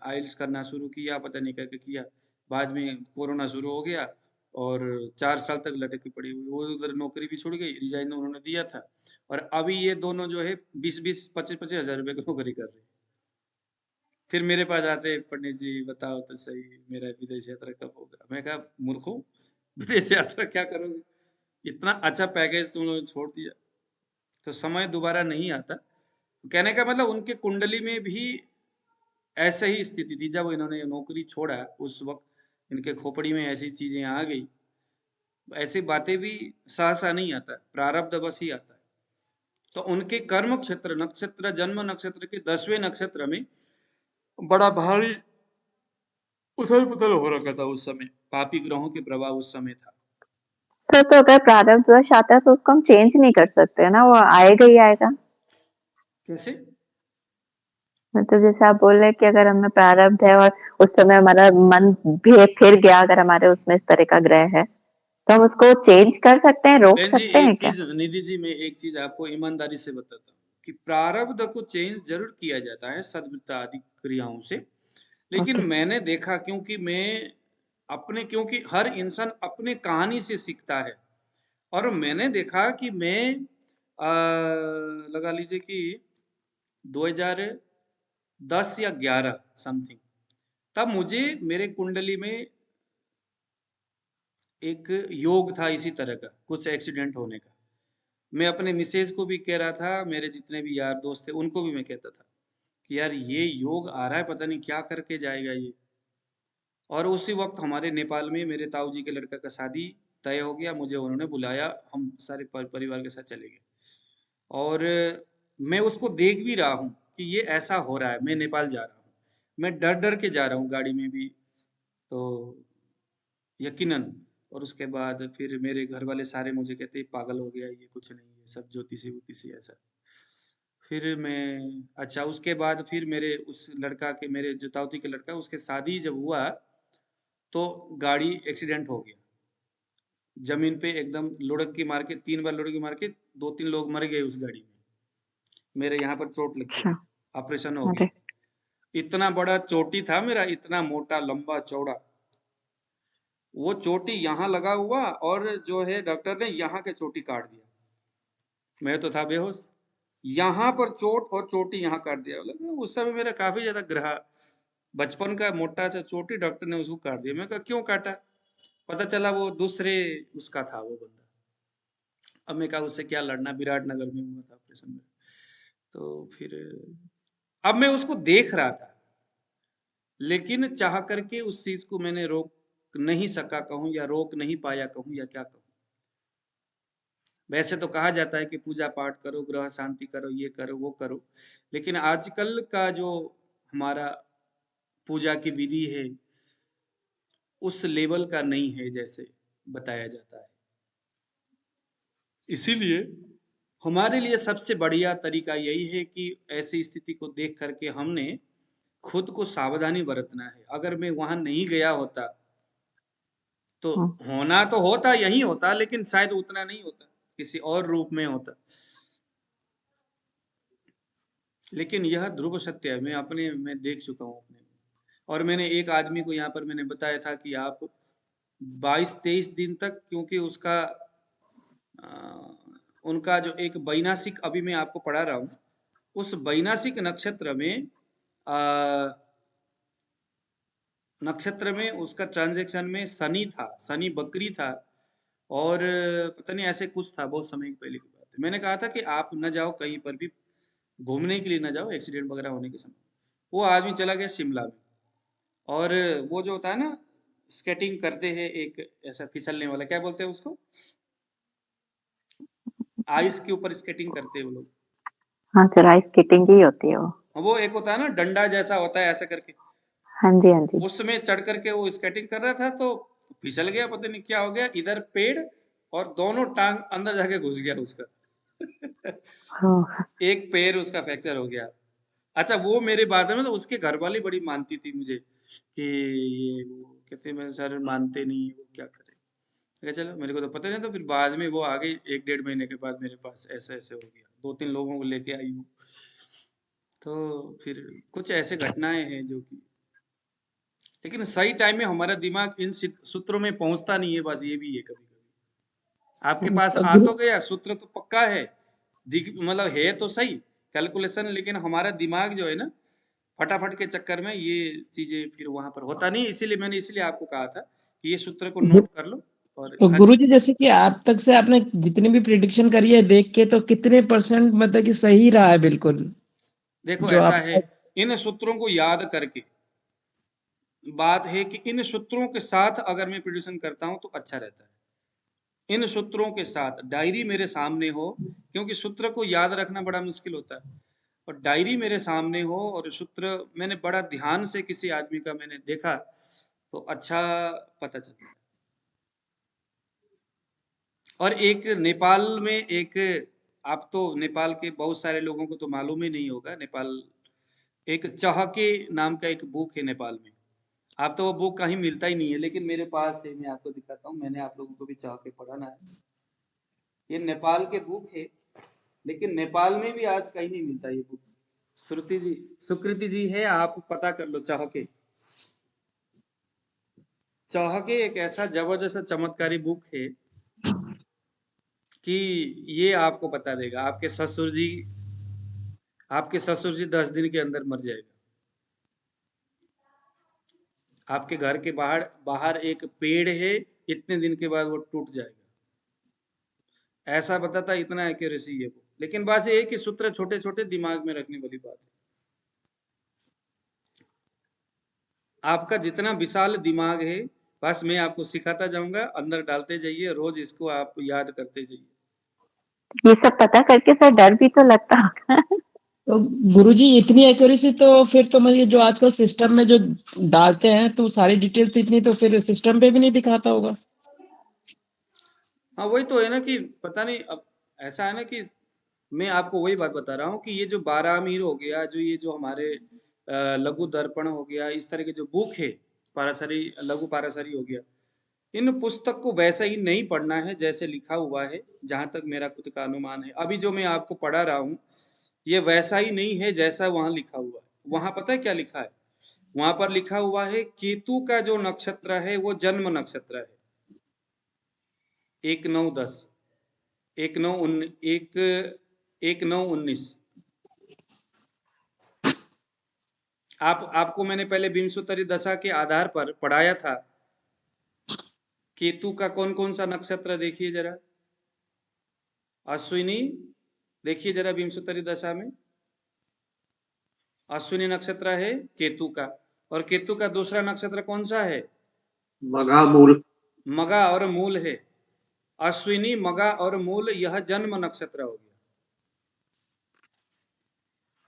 Speaker 1: आइल्स करना शुरू किया, पता नहीं क्या क्या किया। बाद में कोरोना शुरू हो गया और 4 साल तक लटकी पड़ी हुई। वो उधर नौकरी भी छूट गई, रिजाइन उन्होंने दिया था। और अभी ये दोनों जो है 20-20, 25-25 हजार रुपये की नौकरी कर रहे हैं। फिर मेरे पास आते, पंडित जी बताओ तो सही, मेरा विदेश यात्रा कब होगा? मैं कहा मूर्खों, विदेश यात्रा क्या करोगे? इतना अच्छा पैकेज तुम लोगों ने छोड़ दिया। तो समय दोबारा नहीं आता। कहने का मतलब उनके कुंडली में भी ऐसे ही स्थिति थी। जब इन्होंने नौकरी छोड़ा उस वक्त इनके खोपड़ी में ऐसी चीजें आ गई। ऐसी बातें भी सहसा नहीं आता, प्रारब्ध बस ही आता है। तो उनके कर्म क्षेत्र नक्षत्र, जन्म नक्षत्र के 10वें नक्षत्र में बड़ा भारी उथल पुथल हो रखा था उस समय। पापी ग्रहों के प्रभाव उस समय था।
Speaker 3: सर तो अगर प्रारब्ध दोष आता है तो उसको हम चेंज नहीं कर सकते ना, वो आएगा ही आएगा।
Speaker 1: कैसे?
Speaker 3: मतलब जैसे आप बोल रहे हैं कि अगर हमें प्रारब्ध है और उस समय हमारा मन फिर गया, अगर हमारे उसमें इस तरह का ग्रह है, तो हम उसको चेंज कर सकते हैं, रोक
Speaker 1: बहन जी
Speaker 3: सकते हैं
Speaker 1: एक
Speaker 3: क्या?
Speaker 1: चीज, निधि जी मैं एक चीज आपको ईमानदारी से बताता हूँ कि प्रारब्ध को चेंज जरूर किया जाता है सद्वृत्ता आदि क्रियाओं से। लेकिन
Speaker 3: ओके।
Speaker 1: मैंने देखा, क्योंकि हर इंसान अपने कहानी से सीखता है। और मैंने देखा कि मैं लगा लीजिए कि 2010 या 11 समथिंग, तब मुझे मेरे कुंडली में एक योग था इसी तरह का, कुछ एक्सीडेंट होने का। मैं अपने मिसेज को भी कह रहा था, मेरे जितने भी यार दोस्त थे उनको भी मैं कहता था कि यार ये योग आ रहा है, पता नहीं क्या करके जाएगा ये। और उसी वक्त हमारे नेपाल में मेरे ताऊ जी के लड़का का शादी तय हो गया। मुझे उन्होंने बुलाया, हम सारे परिवार के साथ चले गए। और मैं उसको देख भी रहा हूँ कि ये ऐसा हो रहा है। मैं नेपाल जा रहा हूँ, मैं डर डर के जा रहा हूँ गाड़ी में भी, तो यकीनन। और उसके बाद फिर मेरे घर वाले सारे मुझे कहते पागल हो गया ये, कुछ नहीं है, सब ज्योतिषी वोतिषी ऐसा। फिर मैं, अच्छा उसके बाद फिर मेरे उस लड़का के, मेरे जो ताऊती के लड़का, उसके शादी जब हुआ तो गाड़ी एक्सीडेंट हो गया। जमीन पे एकदम लुढ़क की मार के, 3 बार लुढ़की मार के 2-3 लोग मर गए उस गाड़ी में। मेरे यहाँ पर चोट लग गया,
Speaker 3: अच्छा।
Speaker 1: ऑपरेशन हो
Speaker 3: अरे।
Speaker 1: गया। इतना बड़ा चोटी था मेरा, इतना मोटा लंबा चौड़ा। वो चोटी यहाँ लगा हुआ और जो है डॉक्टर ने यहाँ के चोटी काट दिया। मैं तो था बेहोश। यहाँ पर चोट और चोटी यहाँ काट दिया। लगा उस समय मेरा काफी ज्यादा ग्रह, बचपन का मोटा सा चोटी, डॉक्टर ने उसको काट दिया। मैं कहा क्यों काटा? पता चला वो दूसरे उसका था वो बंदा। अब मैं कहा उससे क्या लड़ना, विराटनगर में हुआ था ऑपरेशन में। तो फिर अब मैं उसको देख रहा था, लेकिन चाह करके उस चीज को मैंने रोक नहीं सका कहूं, या रोक नहीं पाया कहूं, या क्या कहूं। वैसे तो कहा जाता है कि पूजा पाठ करो, ग्रह शांति करो, ये करो वो करो, लेकिन आजकल का जो हमारा पूजा की विधि है उस लेवल का नहीं है जैसे बताया जाता है। इसीलिए हमारे लिए सबसे बढ़िया तरीका यही है कि ऐसी स्थिति को देख करके हमने खुद को सावधानी बरतना है। अगर मैं वहां नहीं गया होता तो
Speaker 3: हम्म।
Speaker 1: होना तो होता, यही होता, लेकिन शायद उतना नहीं होता, किसी और रूप में होता। लेकिन यह ध्रुव सत्य है, मैं देख चुका हूँ अपने। और मैंने एक आदमी को यहाँ पर मैंने बताया था कि आप 22-23 दिन तक, क्योंकि अ, उनका जो एक वैनाशिक, अभी मैं आपको पढ़ा रहा हूँ, उस वैनाशिक नक्षत्र में उसका ट्रांजैक्शन में शनि था, शनि बकरी था। और पता नहीं ऐसे कुछ था, बहुत समय पहले की बात है। मैंने कहा था कि आप न जाओ कहीं पर भी, घूमने के लिए न जाओ एक्सीडेंट वगैरह होने के समय। वो आदमी चला गया शिमला में। और वो जो होता है ना, स्केटिंग करते हैं, एक ऐसा फिसलने वाला, क्या बोलते हैं उसको, आइस के ऊपर स्केटिंग करते हैं वो लोग।
Speaker 3: हाँ सर, आइस स्केटिंग ही होती है वो।
Speaker 1: वो एक होता है ना डंडा जैसा होता है ऐसा करके,
Speaker 3: हाँ जी, हाँ जी।
Speaker 1: उसमें चढ़ करके वो स्केटिंग कर रहा था, तो फिसल गया। पता नहीं क्या हो गया, इधर पेड़ और दोनों टांग अंदर जाके घुस गया उसका।
Speaker 3: हाँ,
Speaker 1: एक पैर उसका फ्रैक्चर हो गया। अच्छा, वो मेरे बात में तो उसके घर वाली बड़ी मानती थी मुझे कि ये वो कहते मैं सर मानते नहीं, वो क्या करे। मैं कहा, चलो मेरे को तो पता नहीं था। फिर बाद में वो आ गई 1-1.5 महीने के बाद मेरे पास, ऐसे ऐसे हो गया, 2-3 लोगों को लेके आई हूँ। तो फिर कुछ ऐसे घटनाएं हैं जो कि, लेकिन सही टाइम में हमारा दिमाग इन सूत्रों में पहुंचता नहीं है, बस ये भी है। कभी कभी आपके पास आ
Speaker 2: गुरु
Speaker 1: तो गया, सूत्र तो पक्का है, मतलब है तो सही कैलकुलेशन, लेकिन हमारा दिमाग जो है ना, फटाफट के चक्कर में ये चीजें फिर वहां पर होता नहीं। इसीलिए मैंने इसलिए आपको कहा था कि ये सूत्र को
Speaker 2: गु-
Speaker 1: नोट कर लो। और
Speaker 2: तो
Speaker 1: हाँ जी,
Speaker 2: गुरुजी जैसे कि आप तक से आपने जितनी भी प्रिडिक्शन करी है देख के, तो कितने परसेंट मतलब कि सही रहा है बिल्कुल
Speaker 1: देखो
Speaker 2: जो
Speaker 1: ऐसा
Speaker 2: आप।
Speaker 1: है, इन सूत्रों को याद करके, बात है कि इन सूत्रों के साथ अगर मैं प्रिडिक्शन करता हूं तो अच्छा रहता है। इन सूत्रों के साथ डायरी मेरे सामने हो, क्योंकि सूत्र को याद रखना बड़ा मुश्किल होता है, और डायरी मेरे सामने हो और सूत्र मैंने बड़ा ध्यान से किसी आदमी का मैंने देखा तो अच्छा पता चलता है। और एक नेपाल में एक, आप तो नेपाल के बहुत सारे लोगों को तो मालूम ही नहीं होगा, नेपाल एक चहके नाम का एक बुक है नेपाल में। आप तो वो बुक कहीं मिलता ही नहीं है, लेकिन मेरे पास है, मैं आपको दिखाता हूँ। मैंने आप लोगों को भी चहके पढ़ाना है। ये नेपाल के बुक है, लेकिन नेपाल में भी आज कहीं नहीं मिलता ये बुक। श्रुति जी, सुकृति जी है, आप पता कर लो चहके। चहके एक ऐसा जबरदस्त चमत्कारी बुक है कि ये आपको बता देगा। आपके ससुर जी 10 दिन के अंदर मर जाएगा। आपके घर के बाहर बाहर एक पेड़ है, इतने दिन के बाद वो टूट जाएगा। ऐसा बताता, इतना एक्यूरेसी है वो। लेकिन बस ये है कि सूत्र छोटे छोटे दिमाग में रखने वाली बात है। आपका जितना विशाल दिमाग है, बस मैं आपको सिखाता जाऊंगा, अंदर डालते जाइए, रोज इसको आप याद करते जाइए।
Speaker 3: ये सब पता करके सर डर भी तो लगता होगा।
Speaker 2: तो गुरुजी इतनी एक्यूरेसी तो फिर तो मतलब जो आजकल सिस्टम में जो डालते हैं तो सारी डिटेल्स इतनी तो फिर सिस्टम पे भी नहीं दिखाता होगा।
Speaker 1: हाँ, वही तो है ना कि पता नहीं। अब ऐसा है ना कि मैं आपको वही बात बता रहा हूँ कि ये जो 12 अमीर हो गया, जो ये जो हमारे लघु दर्पण हो गया, इस तरह के जो बुक है, पाराशरी, लघु पाराशरी हो गया, इन पुस्तक को वैसा ही नहीं पढ़ना है जैसे लिखा हुआ है। जहां तक मेरा खुद का अनुमान है, अभी जो मैं आपको पढ़ा रहा हूँ, ये वैसा ही नहीं है जैसा वहां लिखा हुआ है। वहां पता है क्या लिखा है? वहां पर लिखा हुआ है केतु का जो नक्षत्र है वो जन्म नक्षत्र है। 1910, 1919। आपको मैंने पहले विंशोत्तरी दशा के आधार पर पढ़ाया था। केतु का कौन कौन सा नक्षत्र देखिए जरा। अश्विनी, देखिए जरा विंशोत्तरी दशा में अश्विनी नक्षत्र है केतु का, और केतु का दूसरा नक्षत्र कौन सा है?
Speaker 2: मघा मूल।
Speaker 1: मगा और मूल है। अश्विनी, मगा और मूल, यह जन्म नक्षत्र हो गया।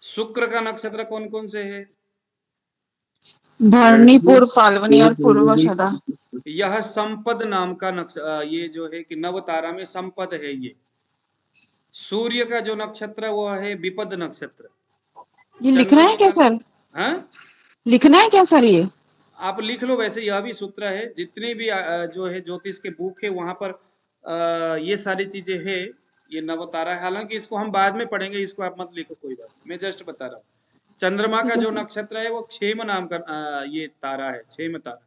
Speaker 1: शुक्र का नक्षत्र कौन कौन से है?
Speaker 4: भरणी, पूर्व फाल्गुनी और पूर्वाषाढ़ा।
Speaker 1: यह संपद नाम का ये जो है कि नव तारा में संपद है ये। सूर्य का जो नक्षत्र वो है विपद नक्षत्र।
Speaker 4: ये लिखना है
Speaker 1: चंद्रमा
Speaker 4: क्या
Speaker 1: का,
Speaker 4: सर?
Speaker 1: हाँ
Speaker 4: लिखना है क्या सर ये?
Speaker 1: आप लिख लो। वैसे यह भी सूत्र है, जितने भी जो है ज्योतिष के बुक है वहां पर ये सारी चीजें है। ये नवतारा है, हालांकि इसको हम बाद में पढ़ेंगे, इसको आप मत लिखो, कोई बात नहीं, मैं जस्ट बता रहा हूँ। चंद्रमा का जो नक्षत्र है वो क्षेम नाम का ये तारा है, क्षेम तारा।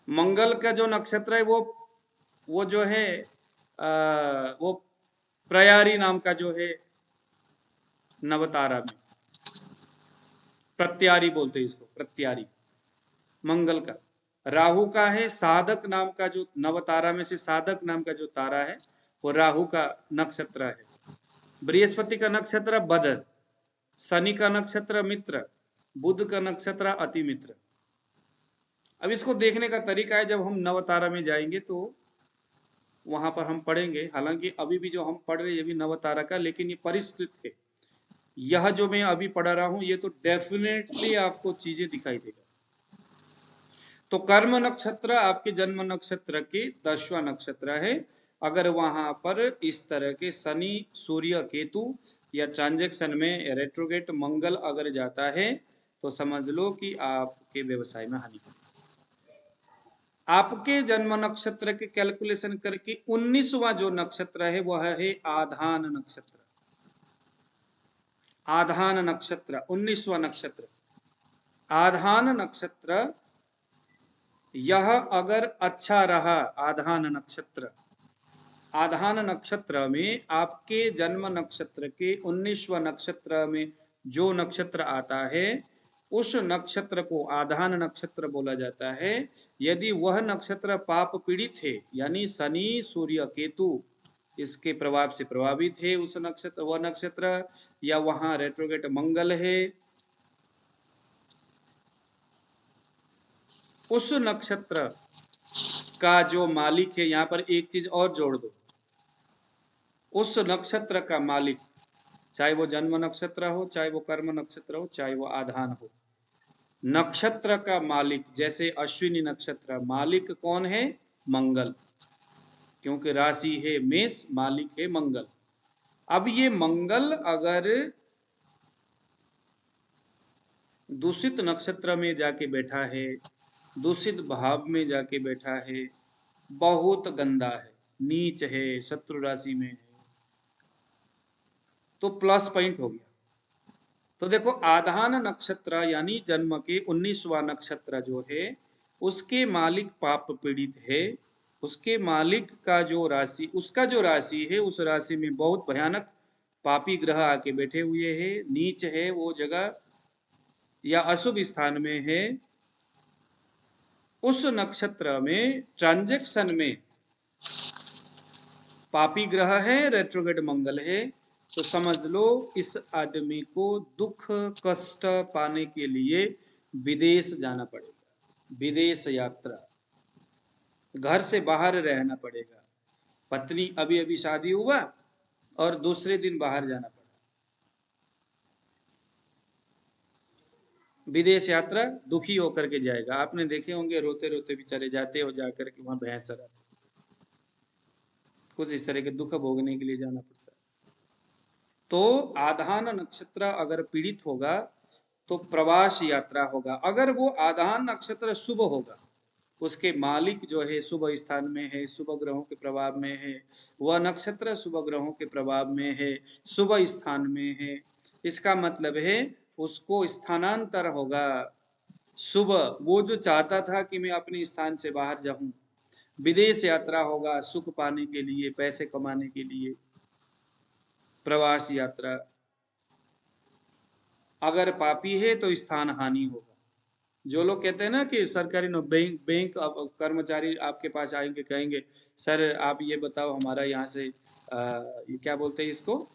Speaker 1: मंगल का जो नक्षत्र है वो जो है वो प्रयारी नाम का जो है नवतारा में, प्रत्यारी बोलते हैं इसको, प्रत्यारी मंगल का। राहु का है साधक नाम का, जो नवतारा में से साधक नाम का जो तारा है वो राहु का नक्षत्र है। बृहस्पति का नक्षत्र बध, शनि का नक्षत्र मित्र, बुध का नक्षत्र अति मित्र। अब इसको देखने का तरीका है, जब हम नवतारा में जाएंगे तो वहां पर हम पढ़ेंगे। हालांकि अभी भी जो हम पढ़ रहे हैं ये भी नवतारा का, लेकिन ये परिष्कृत है। यह जो मैं अभी पढ़ा रहा हूं ये तो डेफिनेटली आपको चीजें दिखाई देगा। तो कर्म नक्षत्र आपके जन्म नक्षत्र के 10वां नक्षत्र है। अगर वहां पर इस तरह के शनि, सूर्य, केतु या ट्रांजैक्शन में रेट्रोगेट मंगल अगर जाता है तो समझ लो कि आपके व्यवसाय में हानि करेगा। आपके जन्म नक्षत्र के कैलकुलेशन करके 19वां जो नक्षत्र है वह है आधान नक्षत्र। आधान नक्षत्र 19वां नक्षत्र। आधान नक्षत्र यह अगर अच्छा रहा, आधान नक्षत्र, आधान नक्षत्र में आपके जन्म नक्षत्र के 19वां नक्षत्र में जो नक्षत्र आता है उस नक्षत्र को आधान नक्षत्र बोला जाता है। यदि वह नक्षत्र पाप पीड़ित है, यानी शनि, सूर्य, केतु इसके प्रभाव से प्रभावित है उस नक्षत्र, वह नक्षत्र, या वहां रेट्रोगेट मंगल है, उस नक्षत्र का जो मालिक है, यहां पर एक चीज और जोड़ दो, उस नक्षत्र का मालिक, चाहे वो जन्म नक्षत्र हो, चाहे वो कर्म नक्षत्र हो, चाहे वो आधान हो, नक्षत्र का मालिक, जैसे अश्विनी नक्षत्र, मालिक कौन है? मंगल, क्योंकि राशि है मेष, मालिक है मंगल। अब ये मंगल अगर दूषित नक्षत्र में जाके बैठा है, दूषित भाव में जाके बैठा है, बहुत गंदा है, नीच है, शत्रु राशि में है, तो प्लस पॉइंट हो गया। तो देखो आधान नक्षत्र यानी जन्म के 19वां नक्षत्र जो है उसके मालिक पाप पीड़ित है, उसके मालिक का जो राशि, उसका जो राशि है उस राशि में बहुत भयानक पापी ग्रह आके बैठे हुए हैं, नीच है वो जगह या अशुभ स्थान में है। उस नक्षत्र में ट्रांजैक्शन में पापी ग्रह है, रेट्रोगेट मंगल है, तो समझ लो इस आदमी को दुख कष्ट पाने के लिए विदेश जाना पड़ेगा, विदेश यात्रा, घर से बाहर रहना पड़ेगा। पत्नी अभी अभी शादी हुआ और दूसरे दिन बाहर जाना पड़ा, विदेश यात्रा दुखी होकर के जाएगा। आपने देखे होंगे रोते रोते बेचारे जाते हो, जाकर के वहां भैंस चराते, कुछ इस तरह के दुख भोगने के लिए जाना पड़ता है। तो आधान नक्षत्र अगर पीड़ित होगा तो प्रवास यात्रा होगा। अगर वो आधान नक्षत्र शुभ होगा, उसके मालिक जो है शुभ स्थान में है, शुभ ग्रहों के प्रभाव में है, वह नक्षत्र शुभ ग्रहों के प्रभाव में है, शुभ स्थान में है, इसका मतलब है उसको स्थानांतर होगा शुभ। वो जो चाहता था कि मैं अपने स्थान से बाहर जाऊं, विदेश यात्रा होगा सुख पाने के लिए, पैसे कमाने के लिए, प्रवास यात्रा। अगर पापी है तो स्थान हानि होगा। जो लोग कहते हैं ना कि सरकारी बैंक कर्मचारी आपके पास आएंगे, कहेंगे सर आप ये बताओ हमारा यहाँ से ये क्या बोलते हैं इसको,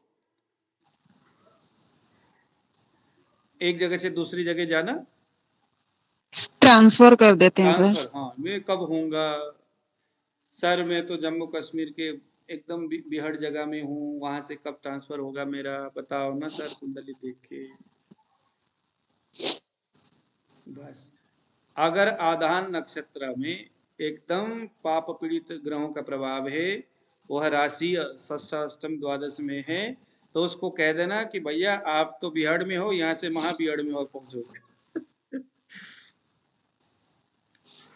Speaker 1: एक जगह से दूसरी जगह जाना,
Speaker 4: ट्रांसफर कर देते हैं सर।
Speaker 1: ट्रांसफर, हाँ, मैं कब होऊंगा सर, मैं तो जम्मू कश्मीर के एकदम बिहड़ जगह में हूँ, वहां से कब ट्रांसफर होगा मेरा, बताओ ना सर कुंडली देख के। बस अगर आधान नक्षत्र में एकदम पाप पीड़ित ग्रहों का प्रभाव है, वह राशि षष्ठ अष्टम द्वादश में है, तो उसको कह देना कि भैया आप तो बिहार में हो, यहाँ से महाबिहार में और पहुंचोगे।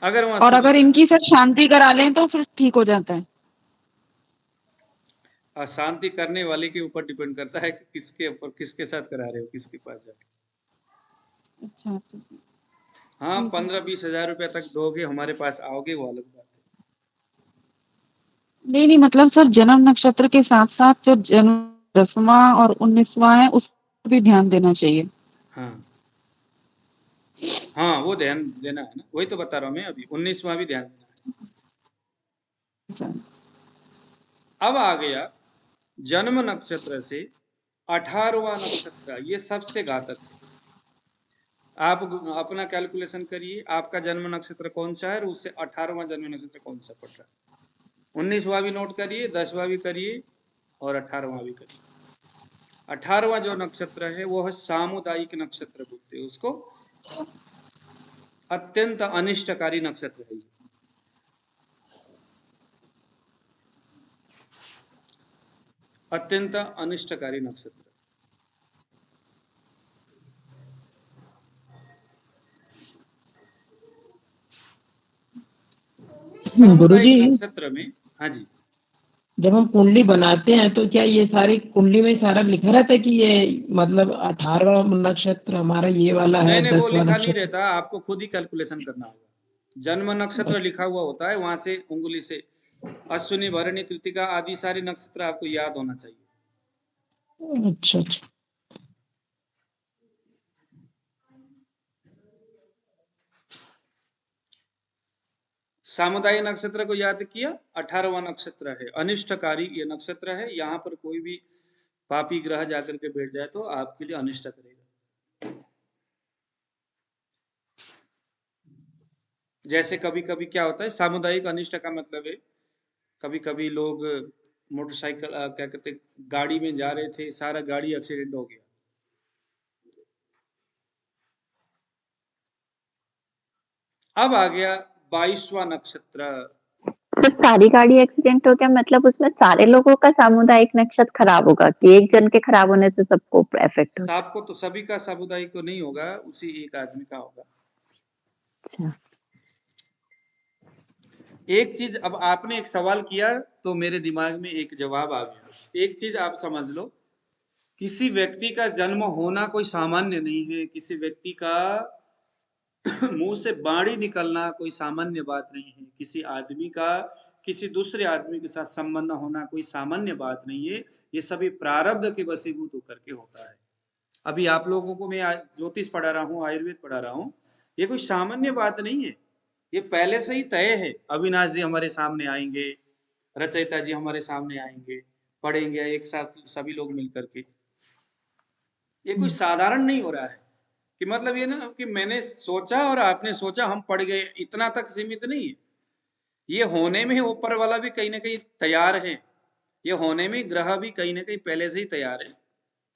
Speaker 1: अगर वहां
Speaker 4: और अगर इनकी सर शांति करा लें तो फिर ठीक हो जाता है।
Speaker 1: शांति करने वाले के ऊपर डिपेंड करता है कि किसके ऊपर, किसके साथ करा रहे हो, किसके पास जाके।
Speaker 4: अच्छा
Speaker 1: हाँ 15-20 हजार रुपया तक दोगे, हमारे पास आओगे, वो अलग बात है।
Speaker 4: नहीं मतलब सर जन्म नक्षत्र के साथ साथ जो जन्म 10वां और 19वां है उस पर भी ध्यान देना चाहिए।
Speaker 1: हाँ हाँ वो ध्यान देना है ना, वही तो बता रहा हूँ मैं अभी, 19वां भी ध्यान देना है। अब आ गया जन्म नक्षत्र से 18वां नक्षत्र, ये सबसे घातक है। आप अपना कैलकुलेशन करिए, आपका जन्म नक्षत्र कौन सा है और उससे 18वां जन्म नक्षत्र कौन सा पड़ रहा है। 19वां भी नोट करिए, 10वां भी करिए और 18वां भी करिए। 18वां जो नक्षत्र है वो है सामुदायिक नक्षत्र बोलते हैं उसको। अत्यंत अनिष्टकारी नक्षत्र है ये। अत्यंत अनिष्टकारी नक्षत्र। सामुदायिक
Speaker 2: गुरुजी,
Speaker 1: नक्षत्र में, हाँ जी,
Speaker 2: जब हम कुंडली बनाते हैं तो क्या ये सारी कुंडली में सारा लिखा रहता है कि ये मतलब 18वां नक्षत्र हमारा ये वाला है,
Speaker 1: नहीं नहीं, वो
Speaker 2: 10वां
Speaker 1: लिखा नहीं
Speaker 2: नक्षत्र?
Speaker 1: रहता, आपको खुद ही कैलकुलेशन करना होगा। जन्म नक्षत्र लिखा हुआ होता है, वहां से उंगली से अश्विनी भरणी कृतिका आदि सारे नक्षत्र आपको याद होना चाहिए।
Speaker 2: अच्छा अच्छा।
Speaker 1: सामुदायिक नक्षत्र को याद किया, 18वां नक्षत्र है, अनिष्टकारी ये नक्षत्र है। यहाँ पर कोई भी पापी ग्रह जाकर के बैठ जाए तो आपके लिए अनिष्ट करेगा। जैसे कभी कभी क्या होता है, सामुदायिक अनिष्ट का मतलब है, कभी कभी लोग मोटरसाइकिल क्या कहते हैं, गाड़ी में जा रहे थे, सारा गाड़ी एक्सीडेंट हो गया। अब आ गया 22वां नक्षत्र।
Speaker 3: तो सारी गाड़ी एक्सीडेंट हो गया मतलब उसमें सारे लोगों का सामुदायिक नक्षत्र खराब होगा कि एक जन के खराब होने से सबको इफेक्ट हो?
Speaker 1: आपको तो सभी का सामुदायिक तो नहीं होगा, उसी एक आदमी का होगा।
Speaker 3: अच्छा।
Speaker 1: एक चीज, अब आपने एक सवाल किया तो मेरे दिमाग में एक जवाब आ गया। एक चीज आप समझ लो, किसी व्यक्ति का जन्म होना कोई सामान्य नहीं है, किसी व्यक्ति का मुंह से बाणी निकलना कोई सामान्य बात नहीं है, किसी आदमी का किसी दूसरे आदमी के साथ संबंध होना कोई सामान्य बात नहीं है। ये सभी प्रारब्ध के वशीभूत होकर के होता है। अभी आप लोगों को मैं ज्योतिष पढ़ा रहा हूँ, आयुर्वेद पढ़ा रहा हूँ, ये कोई सामान्य बात नहीं है, ये पहले से ही तय है। अविनाश जी हमारे सामने आएंगे, रचयिता जी हमारे सामने आएंगे, पढ़ेंगे एक साथ सभी लोग मिलकर के। ये कोई साधारण नहीं हो रहा है कि मतलब ये ना कि मैंने सोचा और आपने सोचा हम पढ़ गए, इतना तक सीमित नहीं है। ये होने में ऊपर वाला भी कहीं ना कहीं तैयार है, ये होने में ग्रह भी कहीं ना कहीं पहले से ही तैयार है,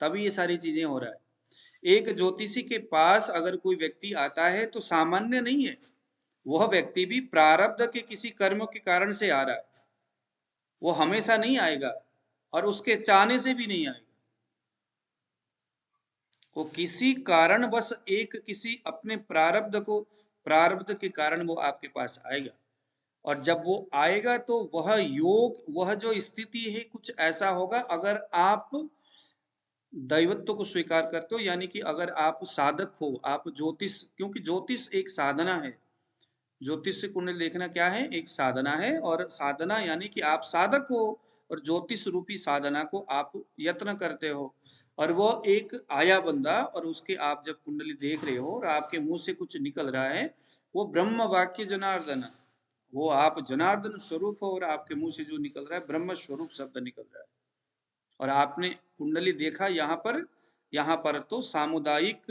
Speaker 1: तभी ये सारी चीजें हो रहा है। एक ज्योतिषी के पास अगर कोई व्यक्ति आता है तो सामान्य नहीं है, वह व्यक्ति भी प्रारब्ध के किसी कर्म के कारण से आ रहा है। वो हमेशा नहीं आएगा और उसके चाहने से भी नहीं आएगा, वो किसी कारण बस एक किसी अपने प्रारब्ध के कारण वो आपके पास आएगा। और जब वो आएगा तो वह योग, वह जो स्थिति है कुछ ऐसा होगा, अगर आप दैवत्व को स्वीकार करते हो, यानी कि अगर आप साधक हो, आप ज्योतिष, क्योंकि ज्योतिष एक साधना है, ज्योतिष से कुंडली देखना क्या है, एक साधना है। और साधना यानी कि आप साधक हो और ज्योतिष रूपी साधना को आप यत्न करते हो, और वो एक आया बंदा, और उसके आप जब कुंडली देख रहे हो और आपके मुंह से कुछ निकल रहा है, वो ब्रह्म वाक्य जनार्दन, वो आप जनार्दन स्वरूप हो, और आपके मुंह से जो निकल रहा है ब्रह्म स्वरूप शब्द निकल रहा है। और आपने कुंडली देखा, यहाँ पर तो सामुदायिक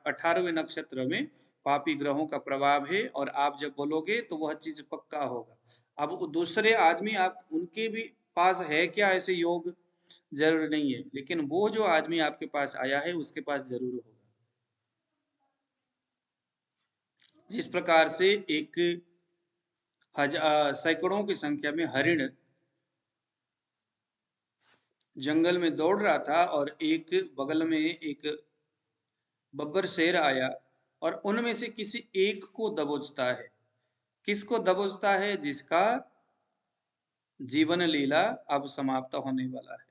Speaker 1: 18वें नक्षत्र में पापी ग्रहों का प्रभाव है, और आप जब बोलोगे तो वह चीज पक्का होगा। अब वो दूसरे आदमी आप उनके भी पास है क्या ऐसे योग, जरूर नहीं है, लेकिन वो जो आदमी आपके पास आया है उसके पास जरूर होगा। जिस प्रकार से एक सैकड़ों की संख्या में हरिण जंगल में दौड़ रहा था, और एक बगल में एक बब्बर शेर आया और उनमें से किसी एक को दबोचता है। किसको दबोचता है? जिसका जीवन लीला अब समाप्त होने वाला है।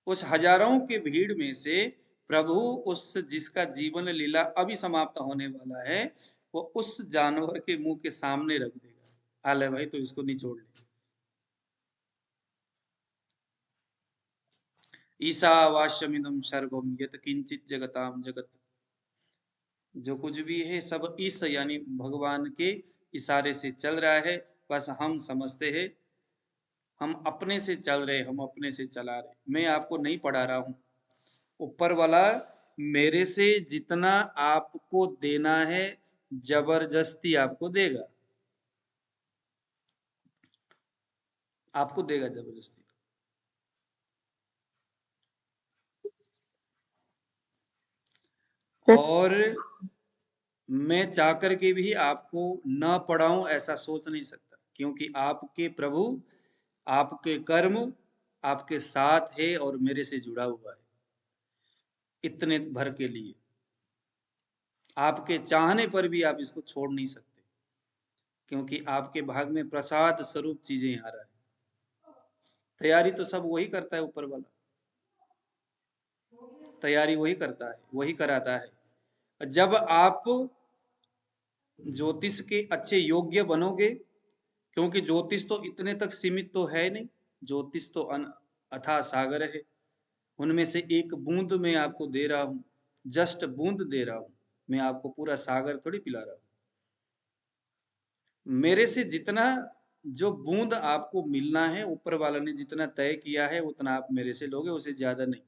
Speaker 1: उस हजारों के भीड़ में से प्रभु उस जिसका जीवन लीला अभी समाप्त होने वाला है, वो उस जानवर के मुंह के सामने रख देगा, हाले भाई तो इसको निचोड़ ले। ईशावास्यमिदं सर्वम यत किंचित जगताम जगत, जो कुछ भी है सब इस यानी भगवान के इशारे से चल रहा है। बस हम समझते हैं हम अपने से चल रहे, हम अपने से चला रहे। मैं आपको नहीं पढ़ा रहा हूं, ऊपर वाला मेरे से जितना आपको देना है जबरदस्ती आपको देगा, आपको देगा जबरदस्ती।
Speaker 3: सर,
Speaker 1: और मैं चाहकर के भी आपको न पढ़ाऊं ऐसा सोच नहीं सकता, क्योंकि आपके प्रभु आपके कर्म आपके साथ है और मेरे से जुड़ा हुआ है इतने भर के लिए। आपके चाहने पर भी आप इसको छोड़ नहीं सकते, क्योंकि आपके भाग में प्रसाद स्वरूप चीजें आ रहा है। तैयारी तो सब वही करता है, ऊपर वाला तैयारी वही करता है, वही कराता है। जब आप ज्योतिष के अच्छे योग्य बनोगे, क्योंकि ज्योतिष तो इतने तक सीमित तो है नहीं, ज्योतिष तो अथाह सागर है। उनमें से एक बूंद मैं आपको दे रहा हूं, जस्ट बूंद दे रहा हूं, मैं आपको पूरा सागर थोड़ी पिला रहा हूं। मेरे से जितना जो बूंद आपको मिलना है, ऊपर वाला ने जितना तय किया है उतना आप मेरे से लोगे, उससे ज्यादा नहीं।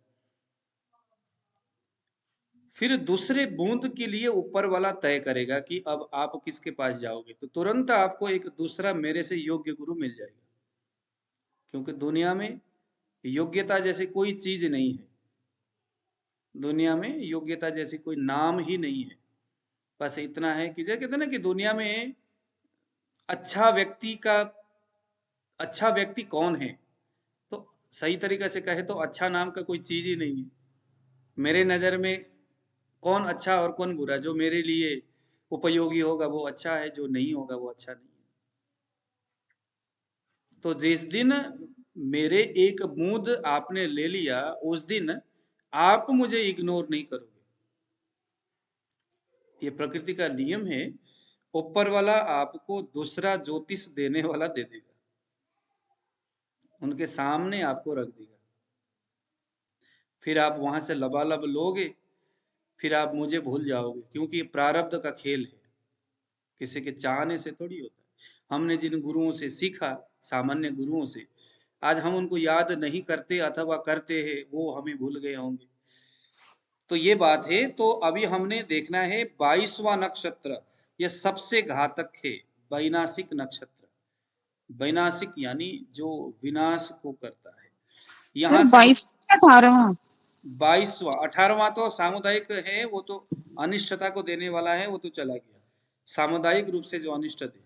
Speaker 1: फिर दूसरे बूंद के लिए ऊपर वाला तय करेगा कि अब आप किसके पास जाओगे, तो तुरंत आपको एक दूसरा मेरे से योग्य गुरु मिल जाएगा। क्योंकि दुनिया में योग्यता जैसी कोई चीज नहीं है, दुनिया में योग्यता जैसी कोई नाम ही नहीं है। बस इतना है कि जैसे कहते हैं ना कि दुनिया में अच्छा व्यक्ति कौन है, तो सही तरीके से कहे तो अच्छा नाम का कोई चीज ही नहीं है। मेरे नजर में कौन अच्छा और कौन बुरा, जो मेरे लिए उपयोगी होगा वो अच्छा है, जो नहीं होगा वो अच्छा नहीं है। तो जिस दिन मेरे एक बूंद आपने ले लिया, उस दिन आप मुझे इग्नोर नहीं करोगे। ये प्रकृति का नियम है। ऊपर वाला आपको दूसरा ज्योतिष देने वाला दे देगा, उनके सामने आपको रख देगा। फिर आप वहां से लबालब लोगे, फिर आप मुझे भूल जाओगे, क्योंकि ये प्रारब्ध का खेल है, किसी के चाहने से थोड़ी होता है। हमने जिन गुरुओं से सीखा, सामान्य गुरुओं से, आज हम उनको याद नहीं करते अथवा करते हैं, वो हमें भूल गए होंगे। तो ये बात है। तो अभी हमने देखना है 22वां नक्षत्र, यह सबसे घातक है, वैनाशिक नक्षत्र। वैनाशिक यानी जो विनाश को करता है।
Speaker 4: सर
Speaker 1: यहां से
Speaker 4: 22 या 18वां?
Speaker 1: 22वां, 18वां तो सामुदायिक है, वो तो अनिष्टता को देने वाला है, वो तो चला गया। सामुदायिक रूप से जो अनिष्ट दे,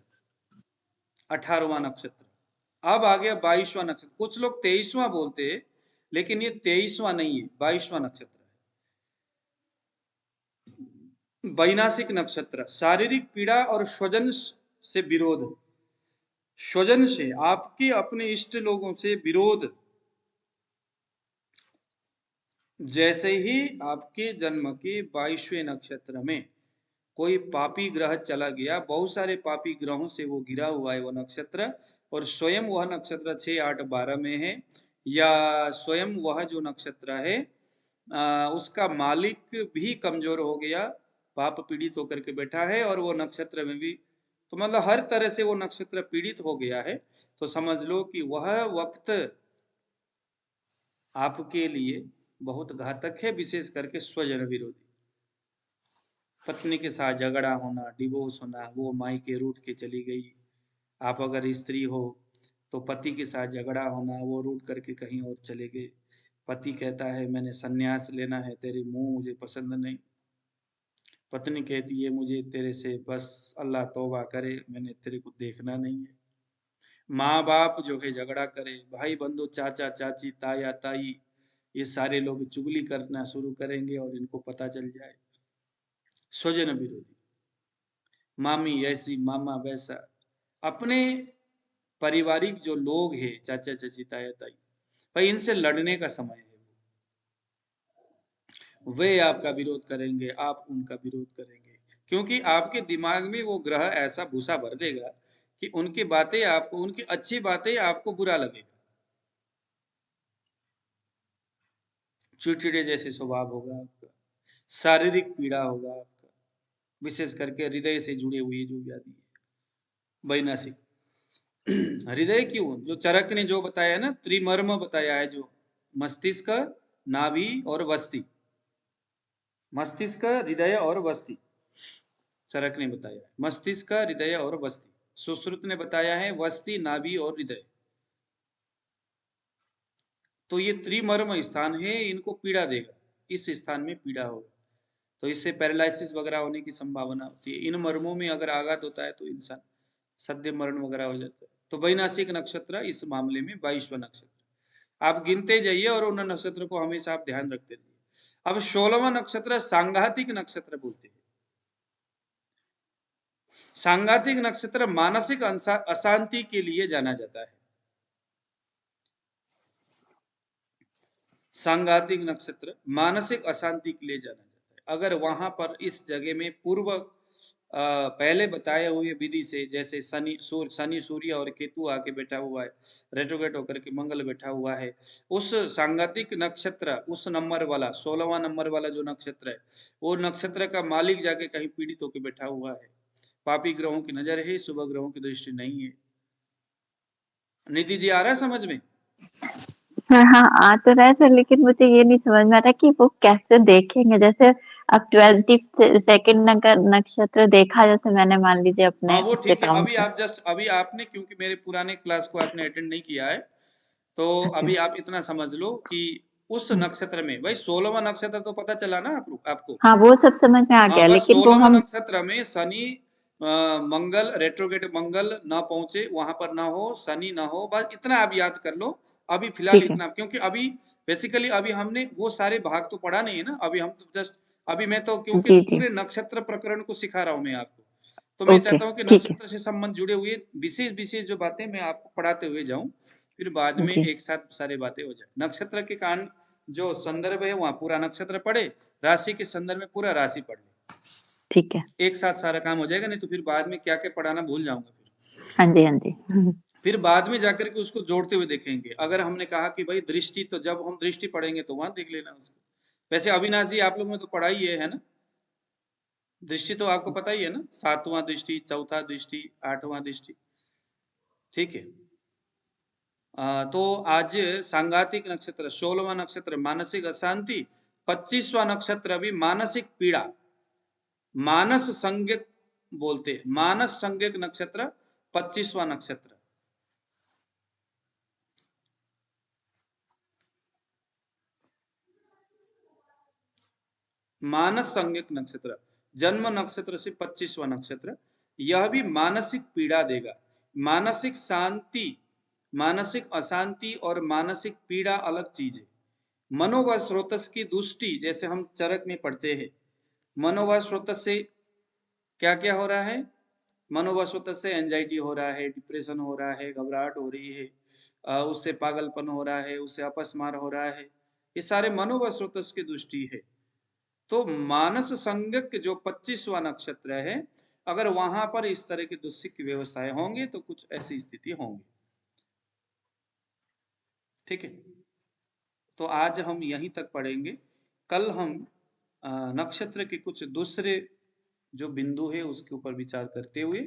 Speaker 1: 18वां नक्षत्र। अब आ गया 22वां नक्षत्र। कुछ लोग 23वां बोलते हैं, लेकिन ये 23वां नहीं है, 22वां नक्षत्र है। वैनाशिक नक्षत्र, शारीरिक पीड़ा और स्वजन से विरोध, स्वजन से, आपके अपने इष्ट लोगों से विरोध। जैसे ही आपके जन्म के 22वें नक्षत्र में कोई पापी ग्रह चला गया, बहुत सारे पापी ग्रहों से वो घिरा हुआ है वो नक्षत्र, और स्वयं वह नक्षत्र 6, 8, 12 में है, या स्वयं वह जो नक्षत्र है उसका मालिक भी कमजोर हो गया, पाप पीड़ित होकर के बैठा है, और वो नक्षत्र में भी, तो मतलब हर तरह से वो नक्षत्र पीड़ित हो गया है, तो समझ लो कि वह वक्त आपके लिए बहुत घातक है, विशेष करके स्वजन विरोधी। पत्नी के साथ झगड़ा होना, डिवोर्स होना, वो मायके रूठ के चली गई। आप अगर स्त्री हो तो पति के साथ झगड़ा होना, वो रूठ करके कहीं और चले गए। पति कहता है मैंने संन्यास लेना है, तेरे मुंह मुझे पसंद नहीं। पत्नी कहती है मुझे तेरे से बस अल्लाह तौबा करे, मैंने तेरे को देखना नहीं है। माँ बाप जो है झगड़ा करे, भाई बंधु, चाचा चाची, ताया ताई, ये सारे लोग चुगली करना शुरू करेंगे और इनको पता चल जाए। स्वजन विरोधी, मामी ऐसी, मामा वैसा, अपने पारिवारिक जो लोग हैं, चाचा चाची, ताया ताई, भाई इनसे लड़ने का समय है। वे आपका विरोध करेंगे, आप उनका विरोध करेंगे, क्योंकि आपके दिमाग में वो ग्रह ऐसा भूसा भर देगा कि उनकी बातें आपको, उनकी अच्छी बातें आपको बुरा लगेगा। चिड़चिड़े जैसे स्वभाव होगा आपका, शारीरिक पीड़ा होगा आपका, विशेष करके हृदय से जुड़े हुए जो व्याधि है वैनाशिक। हृदय क्यों, जो चरक ने जो बताया है ना, त्रिमर्म बताया है, जो मस्तिष्क, नाभि और वस्ती, मस्तिष्क, हृदय और वस्ती, चरक ने बताया है मस्तिष्क, हृदय और वस्ती। सुश्रुत ने बताया है वस्ती, नाभि और हृदय। तो ये त्रिमर्म स्थान है, इनको पीड़ा देगा, इस स्थान में पीड़ा होगा। तो इससे पैरालिसिस वगैरह होने की संभावना होती है। इन मर्मों में अगर आघात होता है तो इंसान सद्य मरण वगैरह हो जाता है। तो वैनाशिक नक्षत्र इस मामले में 22वां नक्षत्र। आप गिनते जाइए और उन नक्षत्र को हमेशा आप ध्यान रखते रहिए। अब 16वां नक्षत्र सांघातिक नक्षत्र बोलते हैं। सांघातिक नक्षत्र मानसिक अशांति के लिए जाना जाता है। सांघातिक नक्षत्र मानसिक अशांति के लिए जाना जाता है। अगर वहां पर इस जगह में पूर्व पहले बताए हुए विधि से, जैसे शनि सूर्य और केतु आके बैठा हुआ है, रेट्रोग्रेड होकर के मंगल बैठा हुआ है, उस सांघातिक नक्षत्र, उस नंबर वाला 16वां नंबर वाला जो नक्षत्र है, वो नक्षत्र का मालिक जाके कहीं पीड़ित होकर बैठा हुआ है, पापी ग्रहों की नजर है, शुभ ग्रहों की दृष्टि नहीं है। निधि जी आ रहा है समझ में?
Speaker 3: हाँ, आ तो रहा है सर, लेकिन मुझे ये नहीं समझ में आ रहा कि वो कैसे देखेंगे। जैसे अब 22nd नक्षत्र देखा, जैसे मैंने मान लीजिए अपने
Speaker 1: हाँ वो
Speaker 3: उससे
Speaker 1: ठीक है।
Speaker 3: काउंट
Speaker 1: अभी आपने, क्योंकि मेरे पुराने क्लास को आपने अटेंड नहीं किया है, तो
Speaker 3: अच्छा।
Speaker 1: अभी आप इतना समझ लो कि उस नक्षत्र में, भाई 16वां नक्षत्र तो पता चला ना आपको?
Speaker 3: हाँ, वो सब समझ में आ
Speaker 1: हाँ,
Speaker 3: गया,
Speaker 1: बस
Speaker 3: लेकिन वो
Speaker 1: 16वां
Speaker 3: हम
Speaker 1: नक्षत्र में शनि मंगल, रेट्रोग्रेड मंगल ना पहुंचे, वहां पर ना हो, शनि ना हो, बस इतना आप याद कर लो। अभी फिलहाल
Speaker 3: ठीक है।
Speaker 1: इतना, क्योंकि अभी बेसिकली अभी हमने वो सारे भाग तो पढ़ा नहीं है ना। अभी हम तो जस्ट, अभी मैं तो क्योंकि
Speaker 3: जी, जी।
Speaker 1: पूरे नक्षत्र प्रकरण को सिखा रहा हूँ मैं आपको, तो मैं
Speaker 3: ओके,
Speaker 1: चाहता हूँ कि
Speaker 3: ठीक है।
Speaker 1: नक्षत्र से संबंध जुड़े हुए विशेष विशेष जो बातें मैं आपको पढ़ाते हुए जाऊं, फिर बाद में
Speaker 3: जी,
Speaker 1: एक साथ सारे बातें हो जाए। नक्षत्र के कारण जो संदर्भ है वहां पूरा नक्षत्र पढ़े, राशि के संदर्भ में पूरा राशि पढ़ ले,
Speaker 3: ठीक है।
Speaker 1: एक साथ सारा काम हो जाएगा। नहीं तो फिर बाद में क्या क्या पढ़ाना भूल जाऊंगा फिर।
Speaker 3: हाँ जी, हाँ जी।
Speaker 1: फिर बाद में जाकर के उसको जोड़ते हुए देखेंगे। अगर हमने कहा कि भाई दृष्टि, तो जब हम दृष्टि पढ़ेंगे तो वहां देख लेना उसको। वैसे अविनाश जी आप लोगों ने तो पढ़ा ही है ना? दृष्टि तो आपको पता ही है ना, 7वां दृष्टि, चौथा दृष्टि, 8वां दृष्टि, ठीक है। तो आज सांघातिक नक्षत्र 16वां नक्षत्र मानसिक अशांति, 25वां नक्षत्र अभी मानसिक पीड़ा, मानस संज्ञक बोलते हैं, मानस संज्ञक नक्षत्र 25वां नक्षत्र। मानस संज्ञक नक्षत्र, जन्म नक्षत्र से 25वां नक्षत्र, यह भी मानसिक पीड़ा देगा। मानसिक शांति, मानसिक अशांति और मानसिक पीड़ा अलग चीज है। मनोवा स्रोतस की दुष्टि, जैसे हम चरक में पढ़ते हैं, मनोवा स्रोतस से क्या क्या हो रहा है? मनोवा स्रोतस से एंजाइटी हो रहा है, डिप्रेशन हो रहा है, घबराहट हो रही है, उससे पागलपन हो रहा है, उससे अपस्मार हो रहा है, ये सारे मनोवा स्रोतस की दृष्टि है। तो मानस संज्ञक जो 25वां नक्षत्र है, अगर वहां पर इस तरह की दुष्सिक की व्यवस्थाएं होंगी तो कुछ ऐसी स्थिति होंगी, ठीक है। तो आज हम यहीं तक पढ़ेंगे। कल हम नक्षत्र के कुछ दूसरे जो बिंदु है उसके ऊपर विचार करते हुए